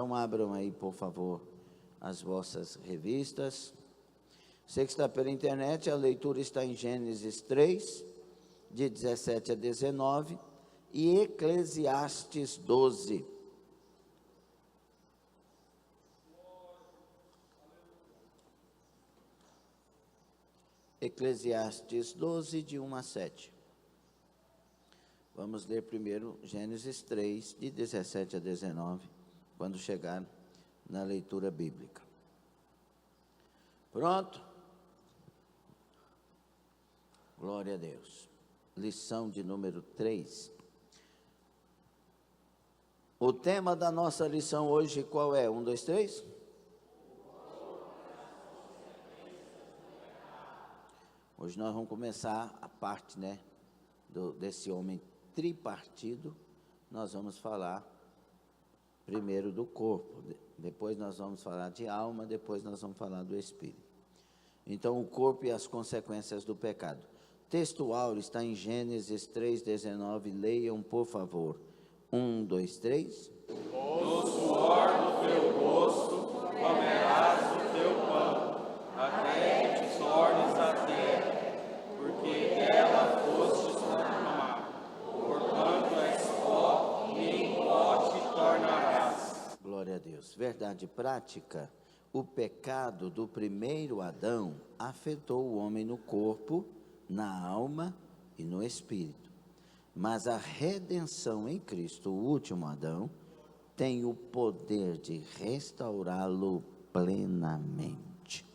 Então abram aí, por favor, as vossas revistas. Você que está pela internet, a leitura está em Gênesis 3, de 17 a 19, e Eclesiastes 12. Eclesiastes 12, de 1 a 7. Vamos ler primeiro Gênesis 3, de 17 a 19, quando chegar na leitura bíblica. Pronto? Glória a Deus. Lição de número 3. O tema da nossa lição hoje qual é? 1, 2, 3? Hoje nós vamos começar a parte, desse homem tripartido. Nós vamos falar primeiro do corpo, depois nós vamos falar de alma, depois nós vamos falar do espírito. Então, o corpo e as consequências do pecado. Textual está em Gênesis 3:19, leiam, por favor. 1, 2, 3. No suor do teu rosto comerás o teu pão, até que te tornes a terra, porque dela fostes tomado. Portanto és pó, e em pó te tornarás. Glória a Deus. Verdade prática. O pecado do primeiro Adão afetou o homem no corpo, na alma e no espírito. Mas a redenção em Cristo, o último Adão, tem o poder de restaurá-lo plenamente.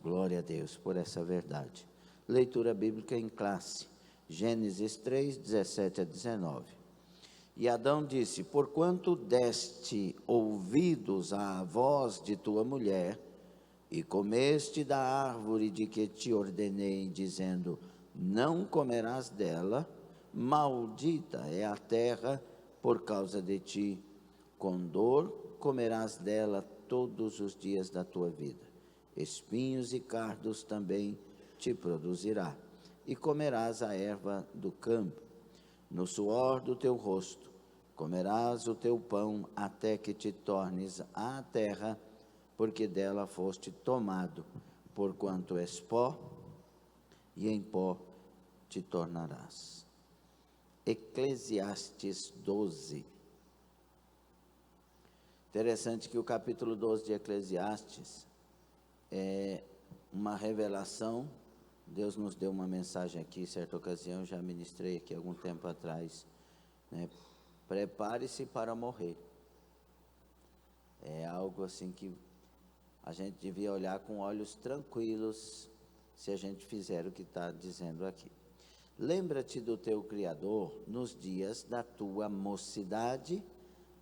Glória a Deus por essa verdade. Leitura bíblica em classe. Gênesis 3, 17 a 19. E Adão disse: porquanto deste ouvidos à voz de tua mulher, e comeste da árvore de que te ordenei, dizendo, não comerás dela, maldita é a terra por causa de ti. Com dor comerás dela todos os dias da tua vida. Espinhos e cardos também te produzirá, e comerás a erva do campo. No suor do teu rosto comerás o teu pão até que te tornes à terra, porque dela foste tomado, porquanto és pó, e em pó te tornarás. Eclesiastes 12. Interessante que o capítulo 12 de Eclesiastes é uma revelação. Deus nos deu uma mensagem aqui, certa ocasião, já ministrei aqui algum tempo atrás, prepare-se para morrer. É algo assim que a gente devia olhar com olhos tranquilos, se a gente fizer o que está dizendo aqui. Lembra-te do teu Criador nos dias da tua mocidade,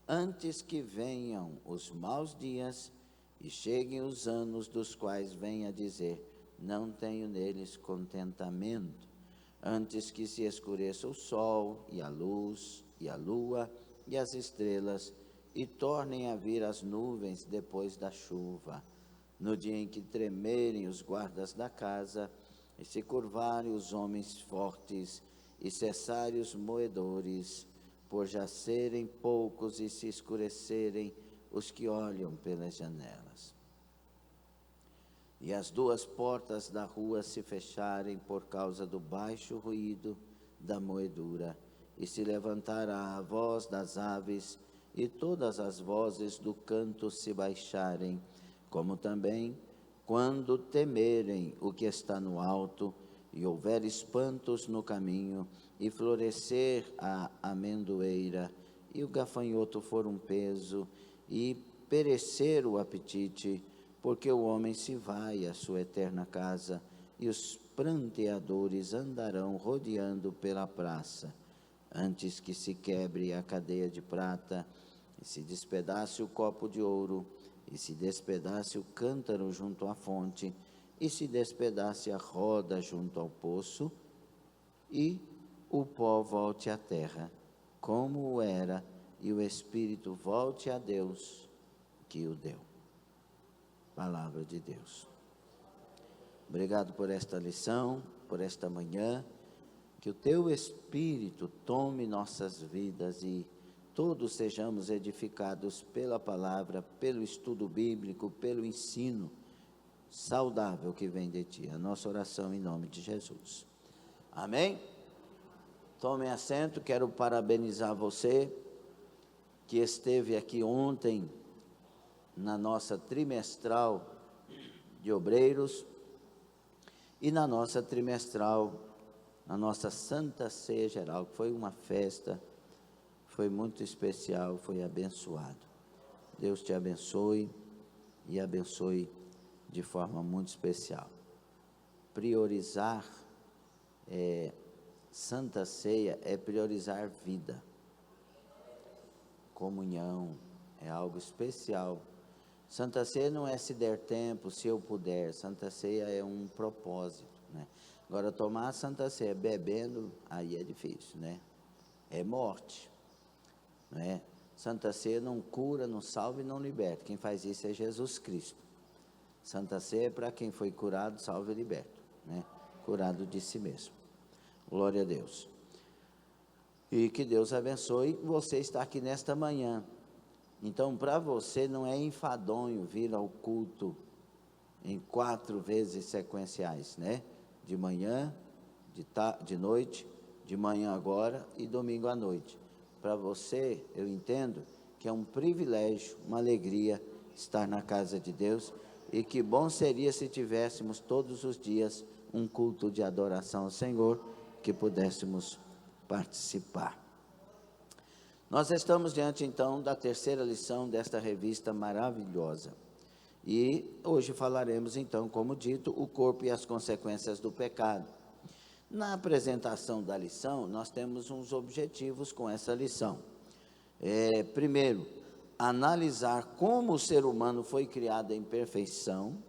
antes que venham os maus dias e cheguem os anos dos quais venha dizer, não tenho neles contentamento, antes que se escureça o sol e a luz e a lua e as estrelas, e tornem a vir as nuvens depois da chuva, no dia em que tremerem os guardas da casa, e se curvarem os homens fortes, e cessarem os moedores, por já serem poucos e se escurecerem os que olham pelas janelas. E as duas portas da rua se fecharem por causa do baixo ruído da moedura, e se levantará a voz das aves, e todas as vozes do canto se baixarem, como também quando temerem o que está no alto, e houver espantos no caminho, e florescer a amendoeira, e o gafanhoto for um peso, e perecer o apetite, porque o homem se vai à sua eterna casa, e os pranteadores andarão rodeando pela praça, antes que se quebre a cadeia de prata, e se despedace o copo de ouro, e se despedace o cântaro junto à fonte, e se despedace a roda junto ao poço, e o pó volte à terra, como era, e o espírito volte a Deus, que o deu. Palavra de Deus. Obrigado por esta lição, por esta manhã, que o teu Espírito tome nossas vidas e todos sejamos edificados pela palavra, pelo estudo bíblico, pelo ensino saudável que vem de Ti. A nossa oração em nome de Jesus. Amém? Tomem assento, quero parabenizar você que esteve aqui ontem na nossa trimestral de obreiros e na nossa trimestral, na nossa Santa Ceia Geral, que foi uma festa, foi muito especial, foi abençoado. Deus te abençoe e abençoe de forma muito especial. Priorizar Santa Ceia é priorizar vida. Comunhão é algo especial. Santa Ceia não é se der tempo, se eu puder. Santa Ceia é um propósito, né? Agora, tomar a Santa Ceia bebendo, aí é difícil, né? É morte, né? Santa Ceia não cura, não salva e não liberta. Quem faz isso é Jesus Cristo. Santa Ceia é para quem foi curado, salvo e liberto, né? Curado de si mesmo. Glória a Deus. E que Deus abençoe você estar aqui nesta manhã. Então, para você não é enfadonho vir ao culto em 4 vezes sequenciais, né? De manhã, de noite, de manhã agora e domingo à noite. Para você, eu entendo que é um privilégio, uma alegria estar na casa de Deus, e que bom seria se tivéssemos todos os dias um culto de adoração ao Senhor, que pudéssemos participar. Nós estamos diante, então, da terceira lição desta revista maravilhosa. E hoje falaremos, então, como dito, o corpo e as consequências do pecado. Na apresentação da lição, nós temos uns objetivos com essa lição. Primeiro, analisar como o ser humano foi criado em perfeição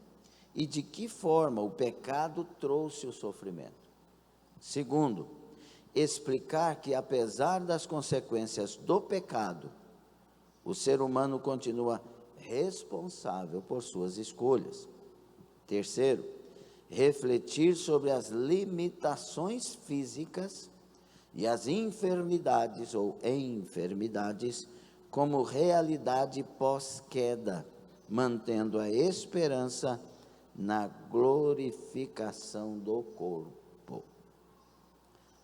e de que forma o pecado trouxe o sofrimento. Segundo, explicar que, apesar das consequências do pecado, o ser humano continua responsável por suas escolhas. Terceiro, refletir sobre as limitações físicas e as enfermidades ou enfermidades como realidade pós-queda, mantendo a esperança na glorificação do corpo.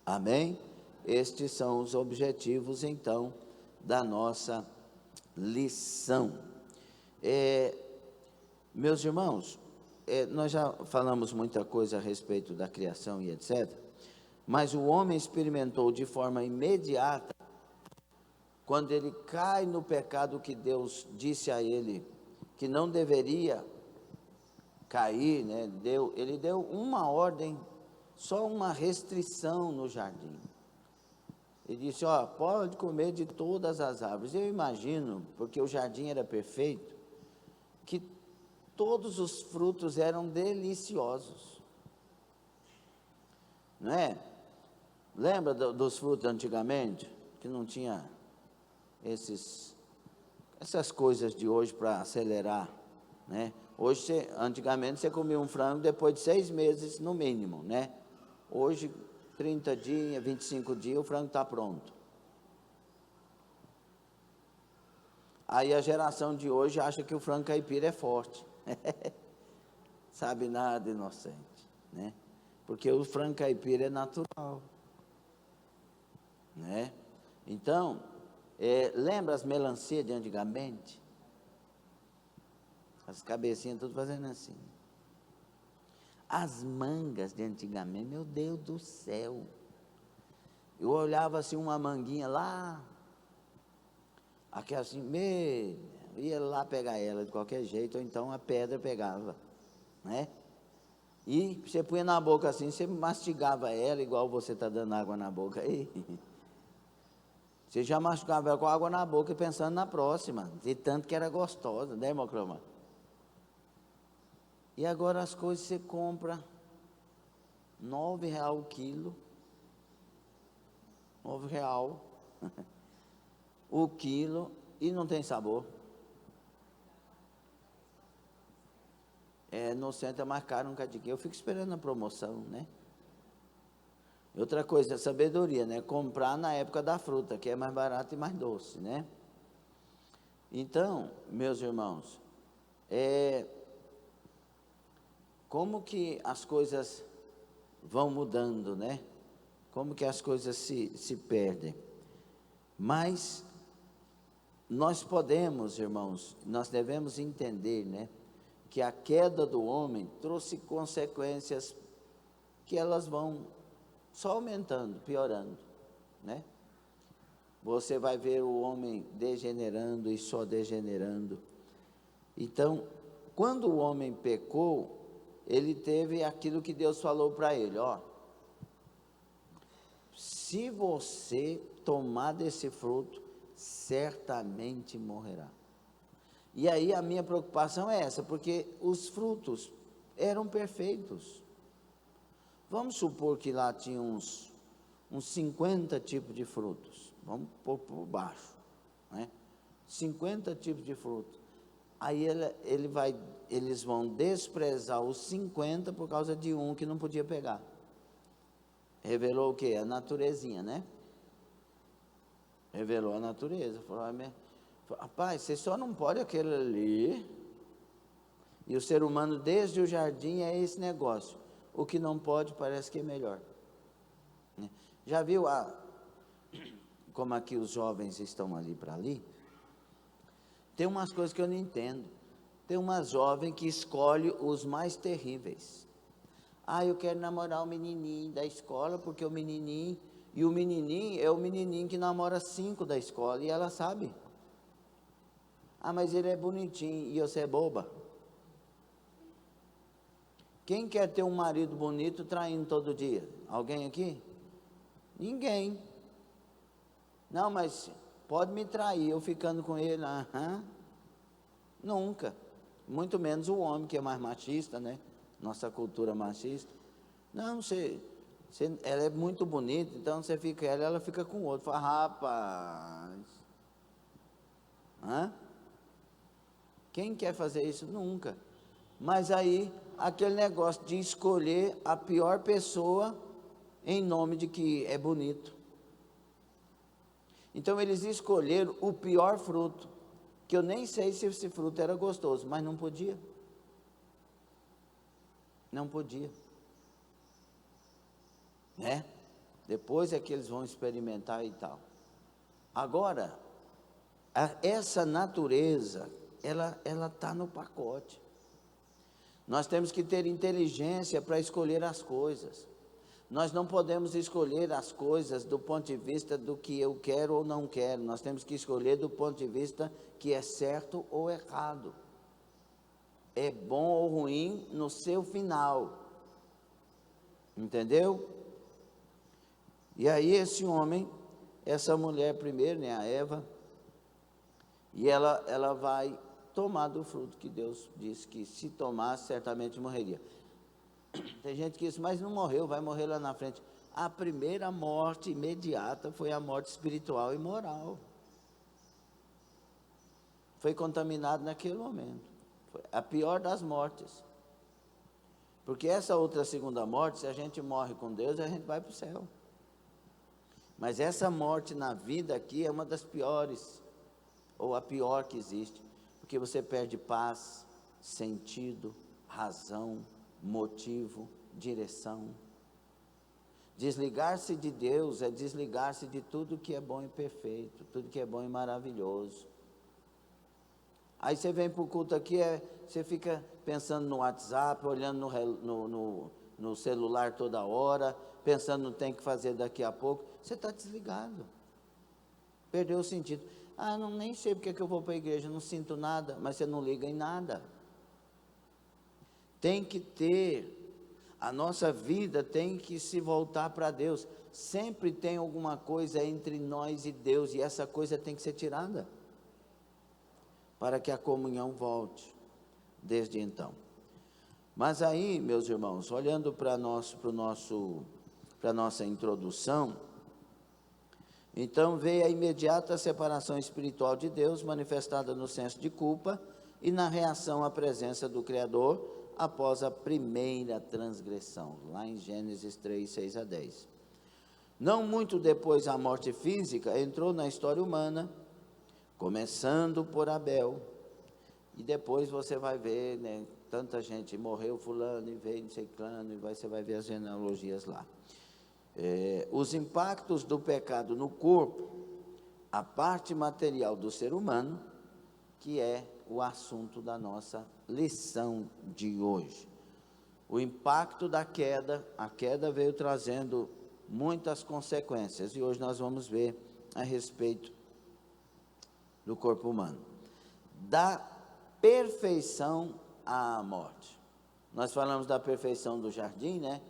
Amém? Estes são os objetivos, então, da nossa lição. Meus irmãos, nós já falamos muita coisa a respeito da criação e etc., mas o homem experimentou de forma imediata, quando ele cai no pecado que Deus disse a ele que não deveria cair, né? Ele deu uma ordem, só uma restrição no jardim. Ele disse, pode comer de todas as árvores. Eu imagino, porque o jardim era perfeito, que todos os frutos eram deliciosos, não é? Lembra dos frutos antigamente, que não tinha essas coisas de hoje para acelerar, né? Hoje, antigamente, você comia um frango depois de 6 meses no mínimo, né? Hoje, 30 dias, 25 dias, o frango está pronto. Aí a geração de hoje acha que o frango caipira é forte. Sabe nada, inocente, né? Porque o frango caipira é natural, né? Então, lembra as melancias de antigamente? As cabecinhas tudo fazendo assim. As mangas de antigamente, meu Deus do céu. Eu olhava assim uma manguinha lá, aquela assim, ia lá pegar ela de qualquer jeito, ou então a pedra pegava, né? E você punha na boca assim, você mastigava ela, igual você está dando água na boca aí. Você já mastigava ela com água na boca e pensando na próxima, de tanto que era gostosa, né, irmão Clomar? E agora as coisas você compra R$9 o quilo, R$9 o quilo, e não tem sabor. No centro é mais caro um cadiquinho. Eu fico esperando a promoção, né? Outra coisa é sabedoria, né? Comprar na época da fruta, que é mais barato e mais doce, né? Então, meus irmãos, como que as coisas vão mudando, né? Como que as coisas se perdem. Mas nós podemos, irmãos, nós devemos entender, né? Que a queda do homem trouxe consequências que elas vão só aumentando, piorando, né? Você vai ver o homem degenerando e só degenerando. Então, quando o homem pecou, ele teve aquilo que Deus falou para ele, ó, se você tomar desse fruto, certamente morrerá. E aí a minha preocupação é essa, porque os frutos eram perfeitos. Vamos supor que lá tinha uns 50 tipos de frutos, vamos pôr por baixo, né? 50 tipos de frutos. Aí eles vão desprezar os 50 por causa de um que não podia pegar. Revelou o quê? A naturezinha, né? Revelou a natureza. Falou, rapaz, você só não pode aquele ali. E o ser humano, desde o jardim, é esse negócio. O que não pode parece que é melhor. Já viu como aqui os jovens estão ali para ali? Tem umas coisas que eu não entendo. Tem uma jovem que escolhe os mais terríveis. Eu quero namorar o menininho da escola, porque o menininho é o menininho que namora 5 da escola, e ela sabe. Mas ele é bonitinho, e você é boba. Quem quer ter um marido bonito traindo todo dia? Alguém aqui? Ninguém. Não, mas pode me trair, eu ficando com ele, nunca. Muito menos o homem, que é mais machista, né? Nossa cultura machista. Não, ela é muito bonita, então você fica ela fica com o outro. Fala, rapaz. Quem quer fazer isso? Nunca. Mas aí, aquele negócio de escolher a pior pessoa em nome de que é bonito. Então eles escolheram o pior fruto, que eu nem sei se esse fruto era gostoso, mas não podia. Não podia. Né? Depois é que eles vão experimentar e tal. Agora, essa natureza, ela está no pacote. Nós temos que ter inteligência para escolher as coisas. Nós não podemos escolher as coisas do ponto de vista do que eu quero ou não quero. Nós temos que escolher do ponto de vista que é certo ou errado. É bom ou ruim no seu final. Entendeu? E aí esse homem, essa mulher primeiro, né, a Eva, e ela vai tomar do fruto que Deus disse que se tomasse, certamente morreria. Tem gente que diz, mas não morreu, vai morrer lá na frente. A primeira morte imediata foi a morte espiritual e moral. Foi contaminado naquele momento. Foi a pior das mortes. Porque essa outra segunda morte, se a gente morre com Deus, a gente vai para o céu. Mas essa morte na vida aqui é uma das piores, ou a pior que existe. Porque você perde paz, sentido, razão, motivo, direção. Desligar-se de Deus é desligar-se de tudo que é bom e perfeito, tudo que é bom e maravilhoso. Aí você vem para o culto aqui, você fica pensando no WhatsApp, olhando no celular toda hora, pensando no que tem que fazer daqui a pouco. Você está desligado. Perdeu o sentido. Nem sei porque que eu vou para a igreja, não sinto nada, mas você não liga em nada. Tem que ter, a nossa vida tem que se voltar para Deus. Sempre tem alguma coisa entre nós e Deus, e essa coisa tem que ser tirada, para que a comunhão volte, desde então. Mas aí, meus irmãos, olhando para a nossa introdução, então veio a imediata separação espiritual de Deus, manifestada no senso de culpa e na reação à presença do Criador, após a primeira transgressão, lá em Gênesis 3, 6 a 10. Não muito depois, a morte física entrou na história humana, começando por Abel. E depois você vai ver, né, tanta gente, morreu fulano e veio ciclano, e você vai ver as genealogias lá. Os impactos do pecado no corpo, a parte material do ser humano, que é o assunto da nossa lição de hoje. O impacto da queda, a queda veio trazendo muitas consequências, e hoje nós vamos ver a respeito do corpo humano. Da perfeição à morte. Nós falamos da perfeição do jardim, né?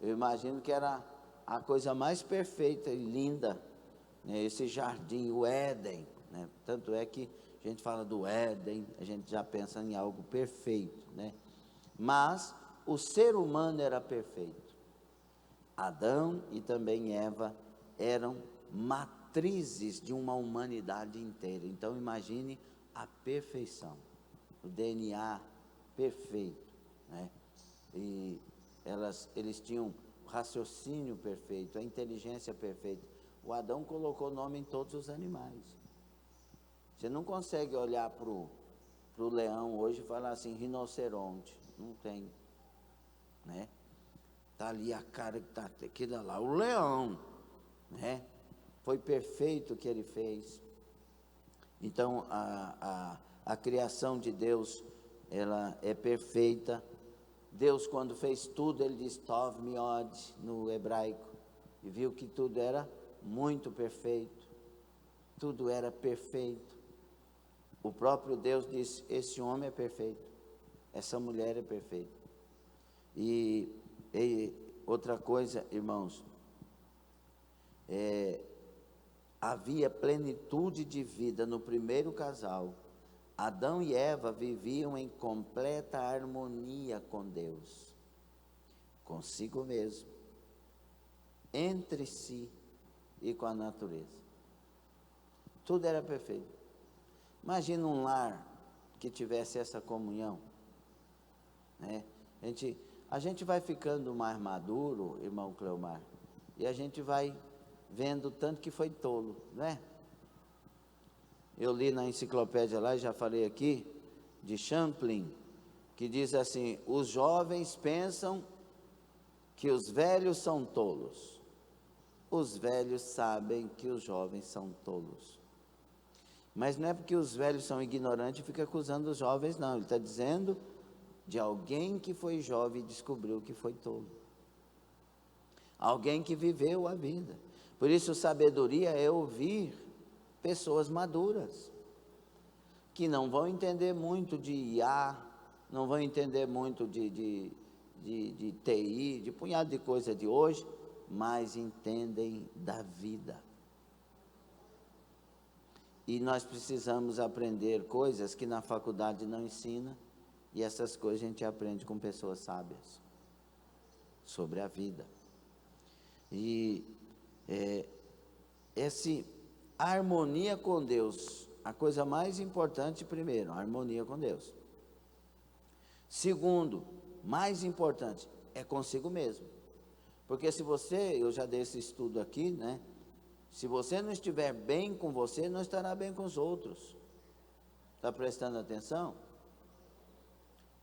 Eu imagino que era a coisa mais perfeita e linda, né? Esse jardim, o Éden, né? Tanto é que a gente fala do Éden, a gente já pensa em algo perfeito, né? Mas o ser humano era perfeito. Adão e também Eva eram matrizes de uma humanidade inteira. Então imagine a perfeição, o DNA perfeito, né? E eles tinham o raciocínio perfeito, a inteligência perfeita. O Adão colocou nome em todos os animais. Você não consegue olhar para o leão hoje e falar assim, rinoceronte. Não tem, né? Está ali a cara que está aquilo lá, o leão, né? Foi perfeito o que ele fez. Então, a criação de Deus, ela é perfeita. Deus, quando fez tudo, ele diz, Tov Miod, no hebraico, e viu que tudo era muito perfeito. Tudo era perfeito. O próprio Deus disse, esse homem é perfeito, essa mulher é perfeita. E outra coisa, irmãos, havia plenitude de vida no primeiro casal. Adão e Eva viviam em completa harmonia com Deus, consigo mesmo, entre si e com a natureza. Tudo era perfeito. Imagina um lar que tivesse essa comunhão, né? A gente vai ficando mais maduro, irmão Cleomar, e a gente vai vendo tanto que foi tolo, né? Eu li na enciclopédia lá, e já falei aqui, de Champlin, que diz assim, os jovens pensam que os velhos são tolos. Os velhos sabem que os jovens são tolos. Mas não é porque os velhos são ignorantes e fica acusando os jovens, não. Ele está dizendo de alguém que foi jovem e descobriu que foi tolo. Alguém que viveu a vida. Por isso, sabedoria é ouvir pessoas maduras, que não vão entender muito de IA, não vão entender muito de TI, de punhado de coisa de hoje, mas entendem da vida. E nós precisamos aprender coisas que na faculdade não ensina, e essas coisas a gente aprende com pessoas sábias, sobre a vida. E essa harmonia com Deus, a coisa mais importante primeiro, a harmonia com Deus. Segundo, mais importante, é consigo mesmo. Porque se você, eu já dei esse estudo aqui, né? Se você não estiver bem com você, não estará bem com os outros. Está prestando atenção?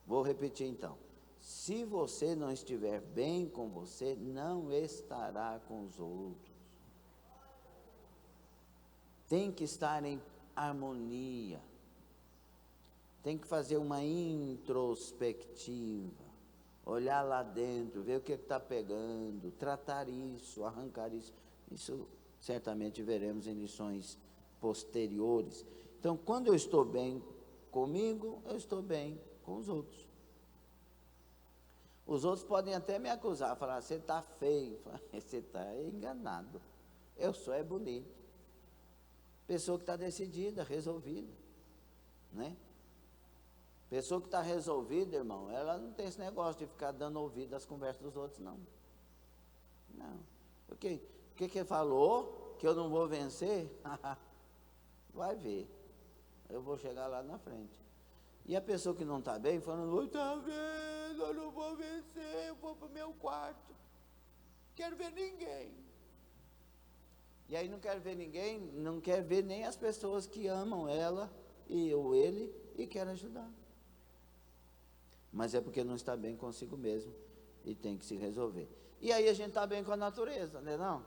Vou repetir então. Se você não estiver bem com você, não estará com os outros. Tem que estar em harmonia. Tem que fazer uma introspectiva. Olhar lá dentro, ver o que está pegando, tratar isso, arrancar isso. Isso certamente veremos em lições posteriores. Então, quando eu estou bem comigo, eu estou bem com os outros. Os outros podem até me acusar, falar, você está feio, você está enganado, eu sou bonito. Pessoa que está decidida, resolvida, né? Pessoa que está resolvida, irmão, ela não tem esse negócio de ficar dando ouvido às conversas dos outros, não. Não. O que ele falou? Que eu não vou vencer? Vai ver. Eu vou chegar lá na frente. E a pessoa que não está bem, falando, está vendo, eu não vou vencer, eu vou para o meu quarto. Quero ver ninguém. E aí não quer ver ninguém, não quer ver nem as pessoas que amam ela ou ele e quer ajudar. Mas é porque não está bem consigo mesmo e tem que se resolver. E aí a gente está bem com a natureza, né não?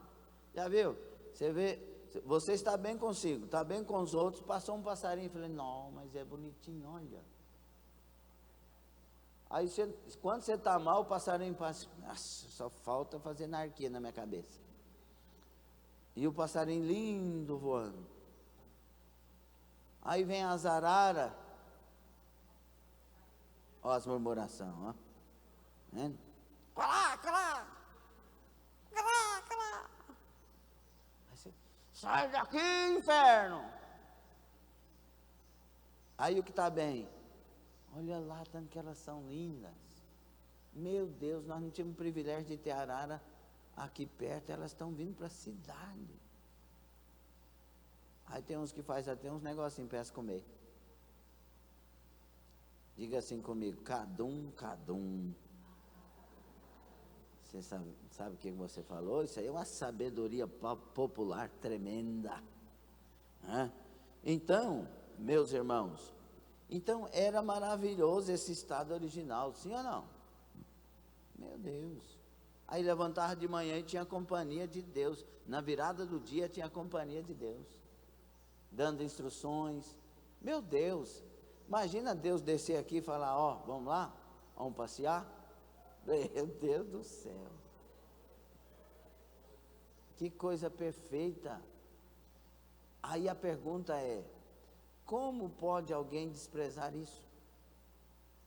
Já viu? Você vê, você está bem consigo, está bem com os outros, passou um passarinho e falei, não, mas é bonitinho, olha. Aí quando você está mal, o passarinho passa, nossa, só falta fazer anarquia na minha cabeça. E o passarinho lindo voando. Aí vem as araras, ó as murmurações, ó. Vendo? Calá, calá, calá, calá. Aí você, sai daqui, inferno. Aí o que está bem, olha lá, tanto que elas são lindas. Meu Deus, nós não tínhamos o privilégio de ter arara aqui perto, elas estão vindo para a cidade. Aí tem uns que faz até uns negocinhos para elas comer. Diga assim comigo, cadum, cadum. Você sabe o que você falou? Isso aí é uma sabedoria popular tremenda. Então, meus irmãos, então era maravilhoso esse estado original, sim ou não? Meu Deus. Aí levantava de manhã e tinha a companhia de Deus. Na virada do dia tinha a companhia de Deus, dando instruções. Meu Deus, imagina Deus descer aqui e falar, ó, vamos lá, vamos passear? Meu Deus do céu. Que coisa perfeita. Aí a pergunta é, como pode alguém desprezar isso?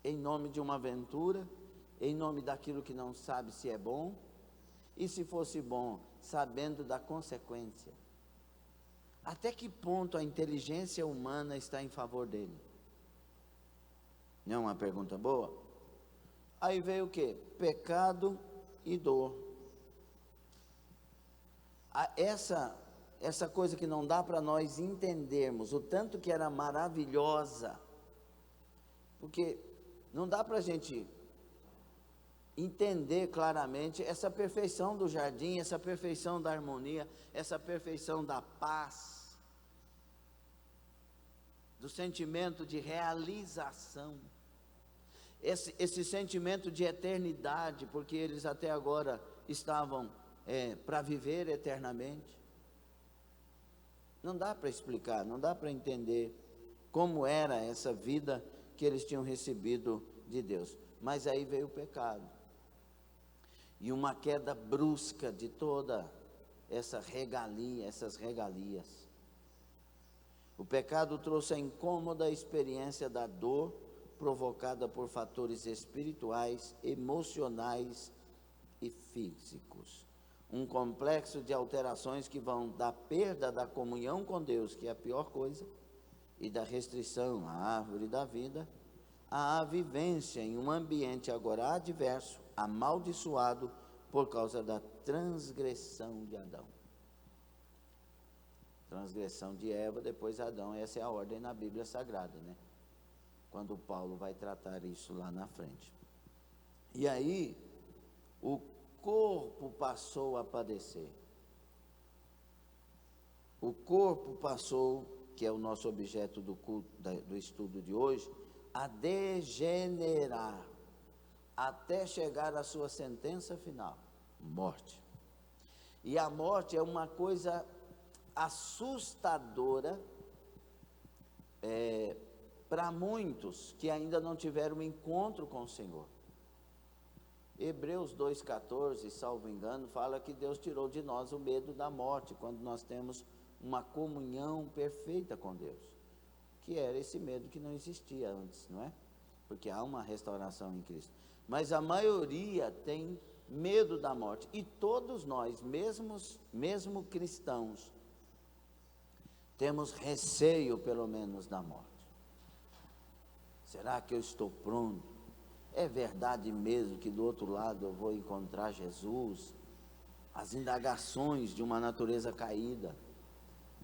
Em nome de uma aventura, em nome daquilo que não sabe se é bom, e se fosse bom, sabendo da consequência. Até que ponto a inteligência humana está em favor dele? Não é uma pergunta boa? Aí veio o quê? Pecado e dor. Essa coisa que não dá para nós entendermos, o tanto que era maravilhosa, porque não dá para a gente entender claramente essa perfeição do jardim, essa perfeição da harmonia, essa perfeição da paz, do sentimento de realização, esse sentimento de eternidade, porque eles até agora estavam para viver eternamente. Não dá para explicar, não dá para entender como era essa vida que eles tinham recebido de Deus. Mas aí veio o pecado. E uma queda brusca de toda essa regalia, essas regalias. O pecado trouxe a incômoda experiência da dor provocada por fatores espirituais, emocionais e físicos. Um complexo de alterações que vão da perda da comunhão com Deus, que é a pior coisa, e da restrição à árvore da vida, à vivência em um ambiente agora adverso, amaldiçoado por causa da transgressão de Adão. Transgressão de Eva, depois Adão, essa é a ordem na Bíblia Sagrada, né? Quando Paulo vai tratar isso lá na frente. E aí, o corpo passou a padecer. O corpo passou, que é o nosso objeto do culto, do estudo de hoje, a degenerar, até chegar à sua sentença final, morte. E a morte é uma coisa assustadora, para muitos que ainda não tiveram um encontro com o Senhor. Hebreus 2,14, salvo engano, fala que Deus tirou de nós o medo da morte, quando nós temos uma comunhão perfeita com Deus, que era esse medo que não existia antes, não é? Porque há uma restauração em Cristo. Mas a maioria tem medo da morte, e todos nós, mesmo cristãos, temos receio pelo menos da morte. Será que eu estou pronto? É verdade mesmo que do outro lado eu vou encontrar Jesus? As indagações de uma natureza caída,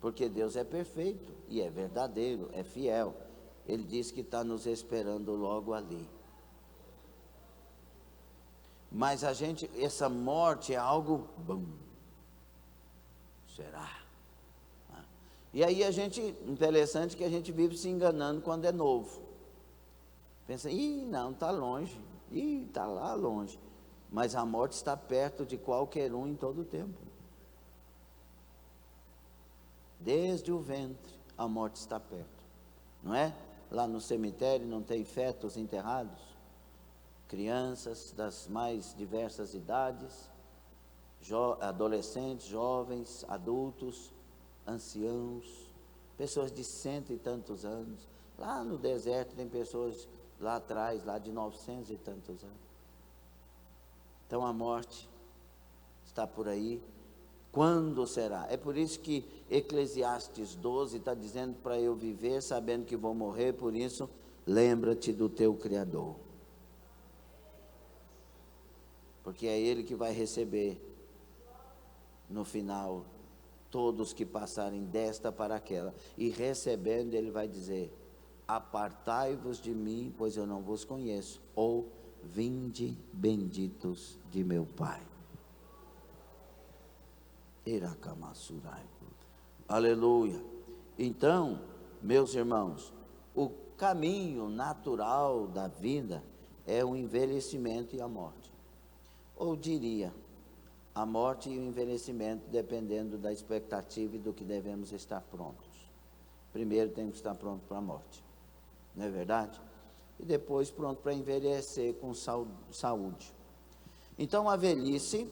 porque Deus é perfeito e é verdadeiro, é fiel. Ele diz que está nos esperando logo ali. Mas essa morte é algo Será? E aí interessante que a gente vive se enganando quando é novo. Pensa, não, está longe, está lá longe. Mas a morte está perto de qualquer um em todo o tempo. Desde o ventre, a morte está perto. Não é? Lá no cemitério não tem fetos enterrados? Crianças das mais diversas idades, adolescentes, jovens, adultos, anciãos, pessoas de 100 e tantos anos. Lá no deserto tem pessoas lá atrás, lá de 900 e tantos anos. Então a morte está por aí. Quando será? É por isso que Eclesiastes 12 está dizendo para eu viver sabendo que vou morrer, por isso lembra-te do teu Criador. Porque é Ele que vai receber no final todos que passarem desta para aquela. E recebendo, Ele vai dizer: apartai-vos de mim, pois eu não vos conheço. Ou vinde benditos de meu Pai. Aleluia. Então, meus irmãos, o caminho natural da vida é o envelhecimento e a morte. Ou diria, a morte e o envelhecimento dependendo da expectativa e do que devemos estar prontos. Primeiro temos que estar prontos para a morte, não é verdade? E depois pronto para envelhecer com saúde. Então a velhice,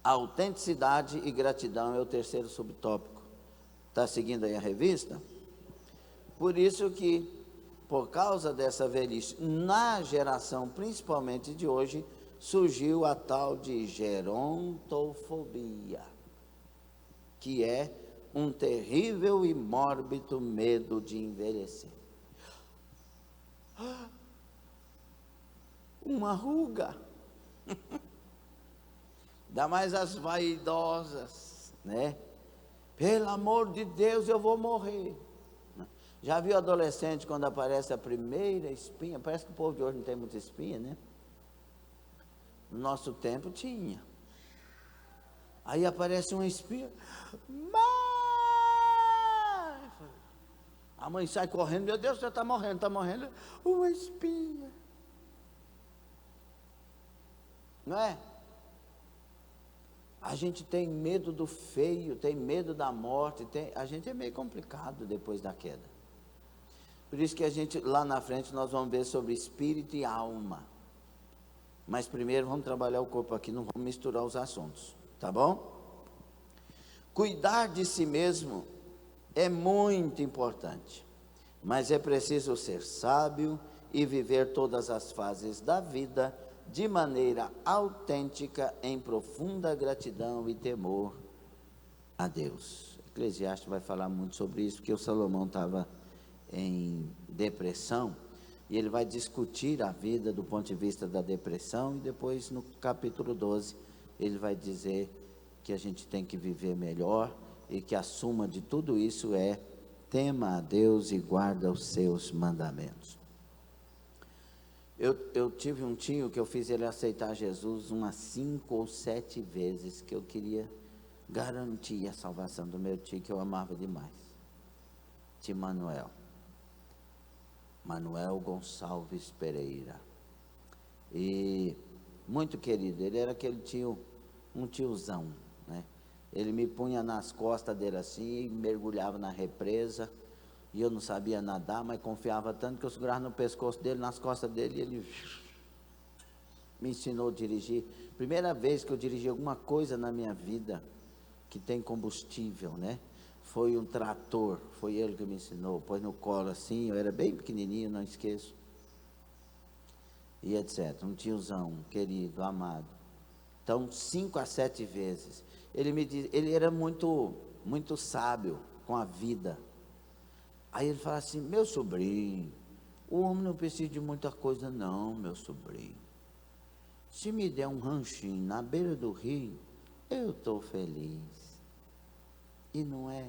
a autenticidade e gratidão é o terceiro subtópico. Está seguindo aí a revista? Por isso que, por causa dessa velhice, na geração principalmente de hoje, surgiu a tal de gerontofobia, que é um terrível e mórbido medo de envelhecer. Uma ruga. Ainda mais as vaidosas, né? Pelo amor de Deus, eu vou morrer. Já viu adolescente quando aparece a primeira espinha? Parece que o povo de hoje não tem muita espinha, né? No nosso tempo tinha. Aí aparece uma espinha. Mãe! A mãe sai correndo, meu Deus, você está morrendo, está morrendo. Uma espinha. Não é? A gente tem medo do feio, tem medo da morte, a gente é meio complicado depois da queda. Por isso que a gente, lá na frente, nós vamos ver sobre espírito e alma. Mas primeiro vamos trabalhar o corpo aqui, não vamos misturar os assuntos, tá bom? Cuidar de si mesmo é muito importante, mas é preciso ser sábio e viver todas as fases da vida de maneira autêntica, em profunda gratidão e temor a Deus. Eclesiastes vai falar muito sobre isso, porque o Salomão estava em depressão, e ele vai discutir a vida do ponto de vista da depressão, e depois no capítulo 12, ele vai dizer que a gente tem que viver melhor, e que a suma de tudo isso é: tema a Deus e guarda os seus mandamentos. Eu tive um tio que eu fiz ele aceitar Jesus umas 5 ou 7 vezes, que eu queria garantir a salvação do meu tio, que eu amava demais. Tio Manuel Gonçalves Pereira. E muito querido, ele era aquele tio, um tiozão, né? Ele me punha nas costas dele assim, e mergulhava na represa. E eu não sabia nadar, mas confiava tanto que eu segurava no pescoço dele, nas costas dele, e ele me ensinou a dirigir. Primeira vez que eu dirigi alguma coisa na minha vida que tem combustível, né? Foi um trator, foi ele que me ensinou. Pôs no colo assim, eu era bem pequenininho, não esqueço. E etc. Um tiozão, querido, amado. Então, 5 a 7 vezes. Ele era muito sábio com a vida. Aí ele fala assim: meu sobrinho, o homem não precisa de muita coisa não, meu sobrinho. Se me der um ranchinho na beira do rio, eu estou feliz. E não é?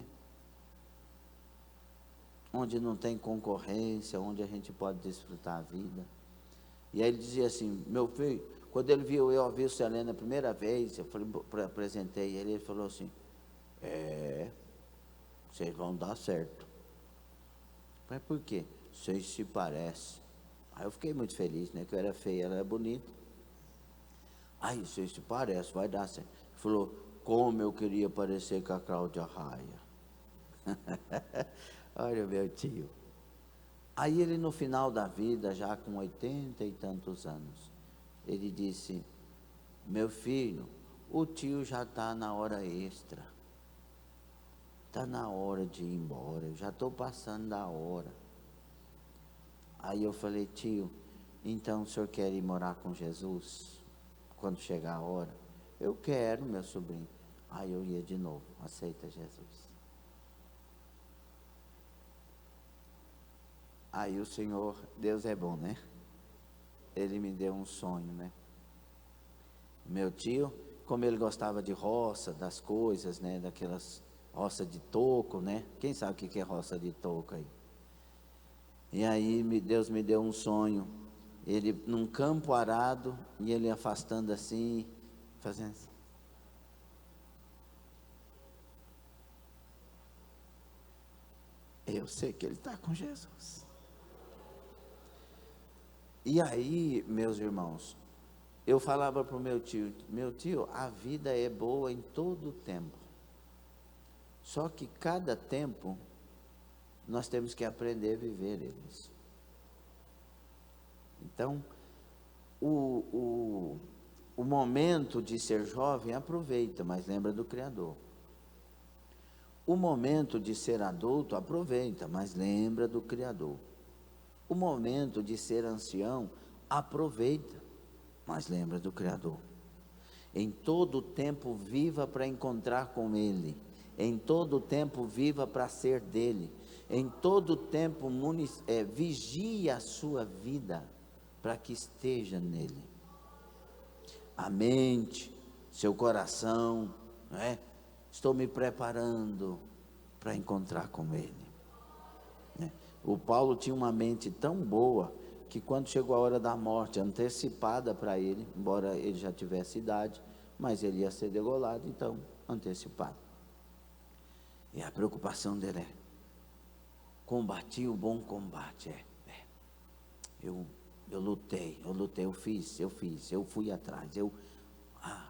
Onde não tem concorrência, onde a gente pode desfrutar a vida. E aí ele dizia assim: meu filho, quando ele viu eu a Selena a primeira vez, eu falei, apresentei ele falou assim: Vocês vão dar certo. Mas por quê? Vocês se parecem. Aí eu fiquei muito feliz, né? Que eu era feia, ela era bonita. Aí vocês se parecem, vai dar certo. Ele falou, como eu queria parecer com a Cláudia Raia. Olha o meu tio. Aí ele no final da vida, já com 80 e tantos anos, ele disse, meu filho, o tio já está na hora extra. Está na hora de ir embora, eu já estou passando da hora. Aí eu falei, tio, então o senhor quer ir morar com Jesus? Quando chegar a hora? Eu quero, meu sobrinho. Aí eu ia de novo, aceita Jesus. Aí o Senhor, Deus é bom, né? Ele me deu um sonho, né? Meu tio, como ele gostava de roça, das coisas, né? Daquelas roça de toco, né? Quem sabe o que é roça de toco aí? E aí Deus me deu um sonho. Ele num campo arado, e ele afastando assim, fazendo assim. Eu sei que ele está com Jesus. E aí, meus irmãos, eu falava para o meu tio, a vida é boa em todo o tempo. Só que cada tempo, nós temos que aprender a viver eles. Então, o momento de ser jovem, aproveita, mas lembra do Criador. O momento de ser adulto, aproveita, mas lembra do Criador. O momento de ser ancião, aproveita, mas lembra do Criador. Em todo tempo viva para encontrar com Ele. Em todo tempo viva para ser dele. Em todo tempo vigie a sua vida para que esteja nele. A mente, seu coração, não é? Estou me preparando para encontrar com Ele. Né? O Paulo tinha uma mente tão boa que quando chegou a hora da morte antecipada para ele, embora ele já tivesse idade, mas ele ia ser degolado, então antecipado. E a preocupação dele é: combati o bom combate. Eu lutei, eu fui atrás,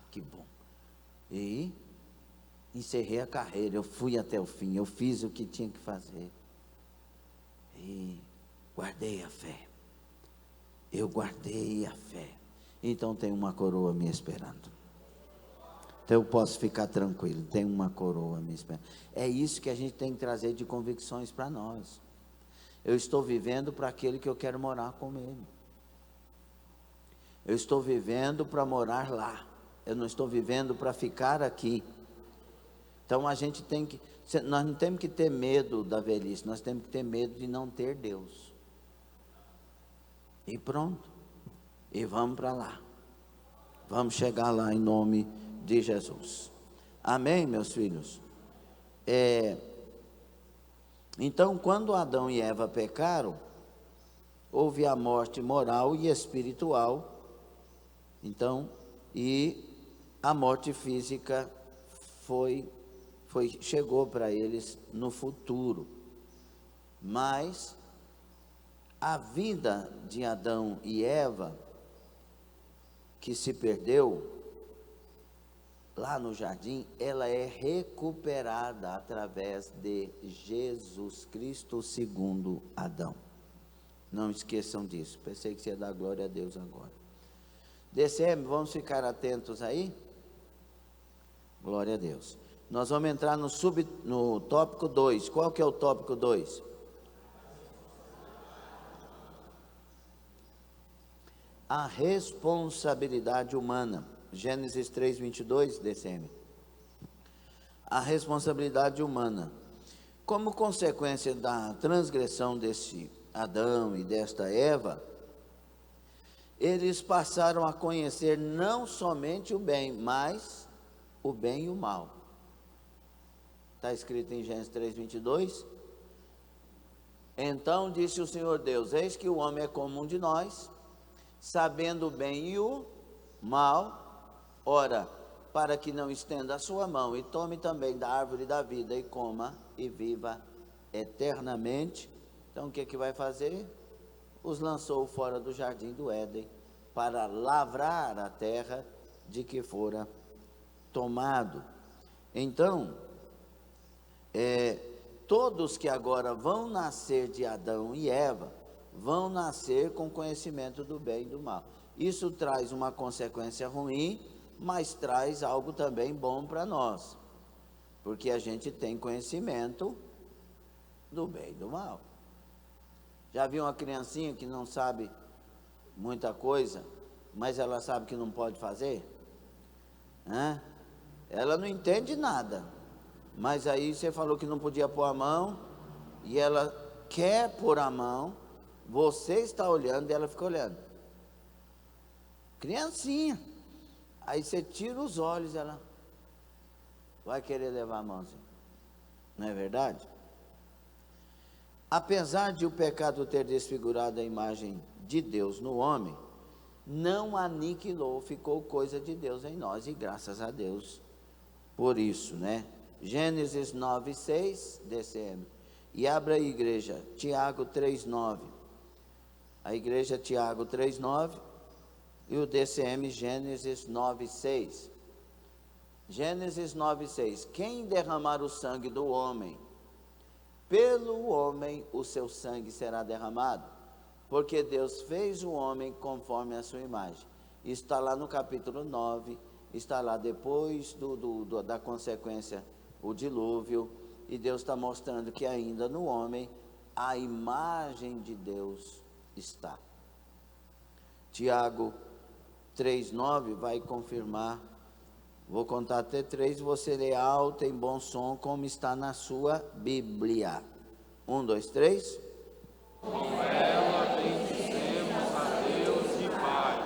que bom. E encerrei a carreira, eu fui até o fim, eu fiz o que tinha que fazer. E guardei a fé. Eu guardei a fé. Então tem uma coroa me esperando. Então eu posso ficar tranquilo, tem uma coroa me esperando. É isso que a gente tem que trazer de convicções para nós. Eu estou vivendo para aquele que eu quero morar com Ele. Eu estou vivendo para morar lá. Eu não estou vivendo para ficar aqui. Então nós não temos que ter medo da velhice, nós temos que ter medo de não ter Deus. E pronto. E vamos para lá. Vamos chegar lá em nome de Jesus. Amém, meus filhos? Então, quando Adão e Eva pecaram, houve a morte moral e espiritual. Então, e a morte física chegou para eles no futuro. Mas a vida de Adão e Eva, que se perdeu lá no jardim, ela é recuperada através de Jesus Cristo segundo Adão. Não esqueçam disso. Pensei que você ia dar glória a Deus agora. DCM, vamos ficar atentos aí? Glória a Deus. Nós vamos entrar no tópico 2. Qual que é o tópico 2? A responsabilidade humana. Gênesis 3:22, DCM. A responsabilidade humana. Como consequência da transgressão desse Adão e desta Eva, eles passaram a conhecer não somente o bem, mas o bem e o mal. Está escrito em Gênesis 3:22. Então disse o Senhor Deus: eis que o homem é como um de nnós, sabendo o bem e o mal. Ora, para que não estenda a sua mão e tome também da árvore da vida e coma e viva eternamente. Então o que vai fazer? Os lançou fora do jardim do Éden para lavrar a terra de que fora tomado. Então, todos que agora vão nascer de Adão e Eva, vão nascer com conhecimento do bem e do mal. Isso traz uma consequência ruim, mas traz algo também bom para nós, porque a gente tem conhecimento do bem e do mal. Já viu uma criancinha que não sabe muita coisa, mas ela sabe que não pode fazer? Ela não entende nada, mas aí você falou que não podia pôr a mão, e ela quer pôr a mão, você está olhando e ela fica olhando. Criancinha. Aí você tira os olhos, ela vai querer levar a mãozinha. Não é verdade? Apesar de o pecado ter desfigurado a imagem de Deus no homem, não aniquilou, ficou coisa de Deus em nós, e graças a Deus por isso, né? Gênesis 9:6, DCM. E abra a igreja, Tiago 3:9. A igreja Tiago 3:9 e o DCM Gênesis 9:6. Gênesis 9:6. Quem derramar o sangue do homem, pelo homem o seu sangue será derramado, porque Deus fez o homem conforme a sua imagem. Isso está lá no capítulo 9, está lá depois da consequência, o dilúvio, e Deus está mostrando que ainda no homem a imagem de Deus está. Tiago 3:9 vai confirmar. Vou contar até 3, você lê alto em bom som, como está na sua Bíblia. 1, 2, 3. Com ela bendizemos a Deus e Pai,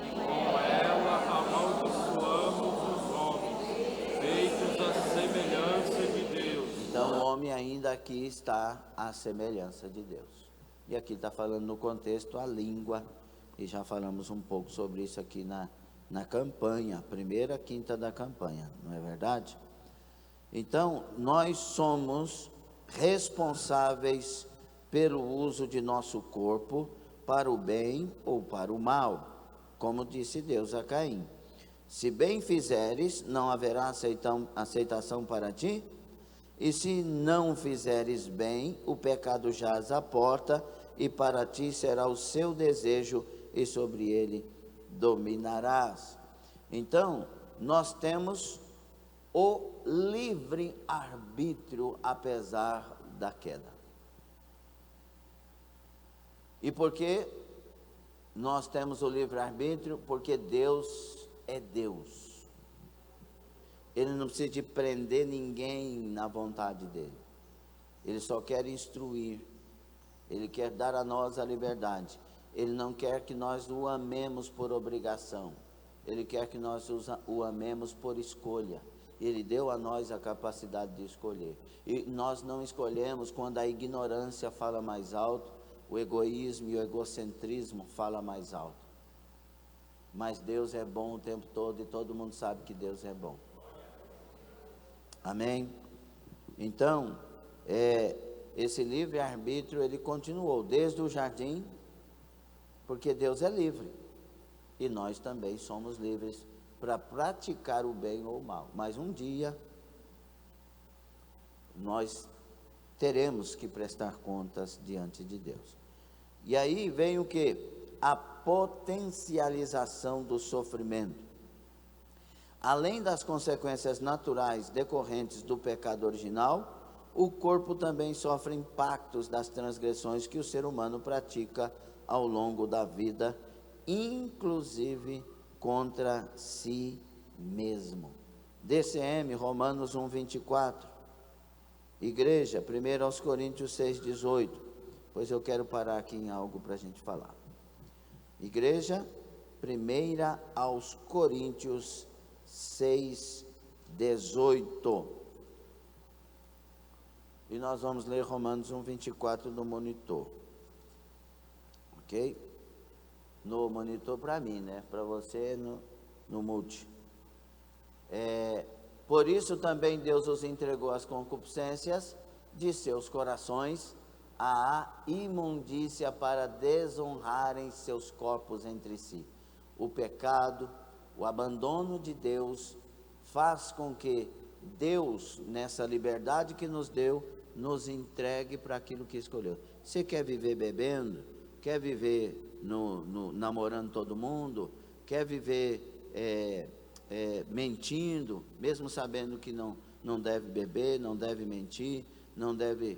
e com ela amaldiçoamos os homens, feitos à semelhança de Deus. Então o homem ainda aqui está à semelhança de Deus. E aqui está falando no contexto a língua, e já falamos um pouco sobre isso aqui na campanha, primeira quinta da campanha, não é verdade? Então, nós somos responsáveis pelo uso de nosso corpo para o bem ou para o mal, como disse Deus a Caim. Se bem fizeres, não haverá aceitação para ti, e se não fizeres bem, o pecado jaz à porta, e para ti será o seu desejo, e sobre ele dominarás. Então, nós temos o livre arbítrio apesar da queda. E por que nós temos o livre arbítrio? Porque Deus é Deus. Ele não precisa de prender ninguém na vontade dele. Ele só quer instruir. Ele quer dar a nós a liberdade. Ele não quer que nós o amemos por obrigação. Ele quer que nós o amemos por escolha. Ele deu a nós a capacidade de escolher. E nós não escolhemos quando a ignorância fala mais alto, o egoísmo e o egocentrismo fala mais alto. Mas Deus é bom o tempo todo e todo mundo sabe que Deus é bom. Amém? Então, esse livre-arbítrio, ele continuou desde o jardim, porque Deus é livre, e nós também somos livres para praticar o bem ou o mal, mas um dia nós teremos que prestar contas diante de Deus. E aí vem o que? A potencialização do sofrimento. Além das consequências naturais decorrentes do pecado original, o corpo também sofre impactos das transgressões que o ser humano pratica ao longo da vida, inclusive contra si mesmo. DCM, Romanos 1:24. Igreja, 1 aos Coríntios 6:18. Pois eu quero parar aqui em algo para a gente falar. Igreja, 1 aos Coríntios 6:18. E nós vamos ler Romanos 1:24 no monitor. Ok? No monitor para mim, né? Para você no multi. Por isso também Deus os entregou às concupiscências de seus corações, à imundícia, para desonrarem seus corpos entre si. O pecado, o abandono de Deus, faz com que Deus, nessa liberdade que nos deu, nos entregue para aquilo que escolheu. Você quer viver bebendo? Quer viver namorando todo mundo? Quer viver mentindo, mesmo sabendo que não deve beber, não deve mentir, não deve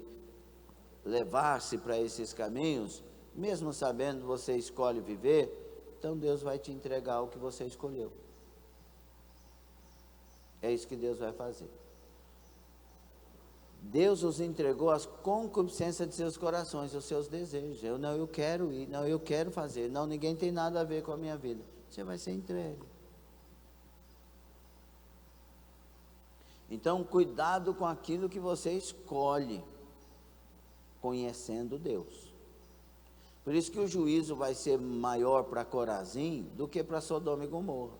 levar-se para esses caminhos, mesmo sabendo que você escolhe viver, então Deus vai te entregar o que você escolheu. É isso que Deus vai fazer. Deus os entregou às concupiscências de seus corações, os seus desejos. Eu quero ir, eu quero fazer, ninguém tem nada a ver com a minha vida. Você vai ser entregue. Então, cuidado com aquilo que você escolhe, conhecendo Deus. Por isso que o juízo vai ser maior para Corazim do que para Sodoma e Gomorra.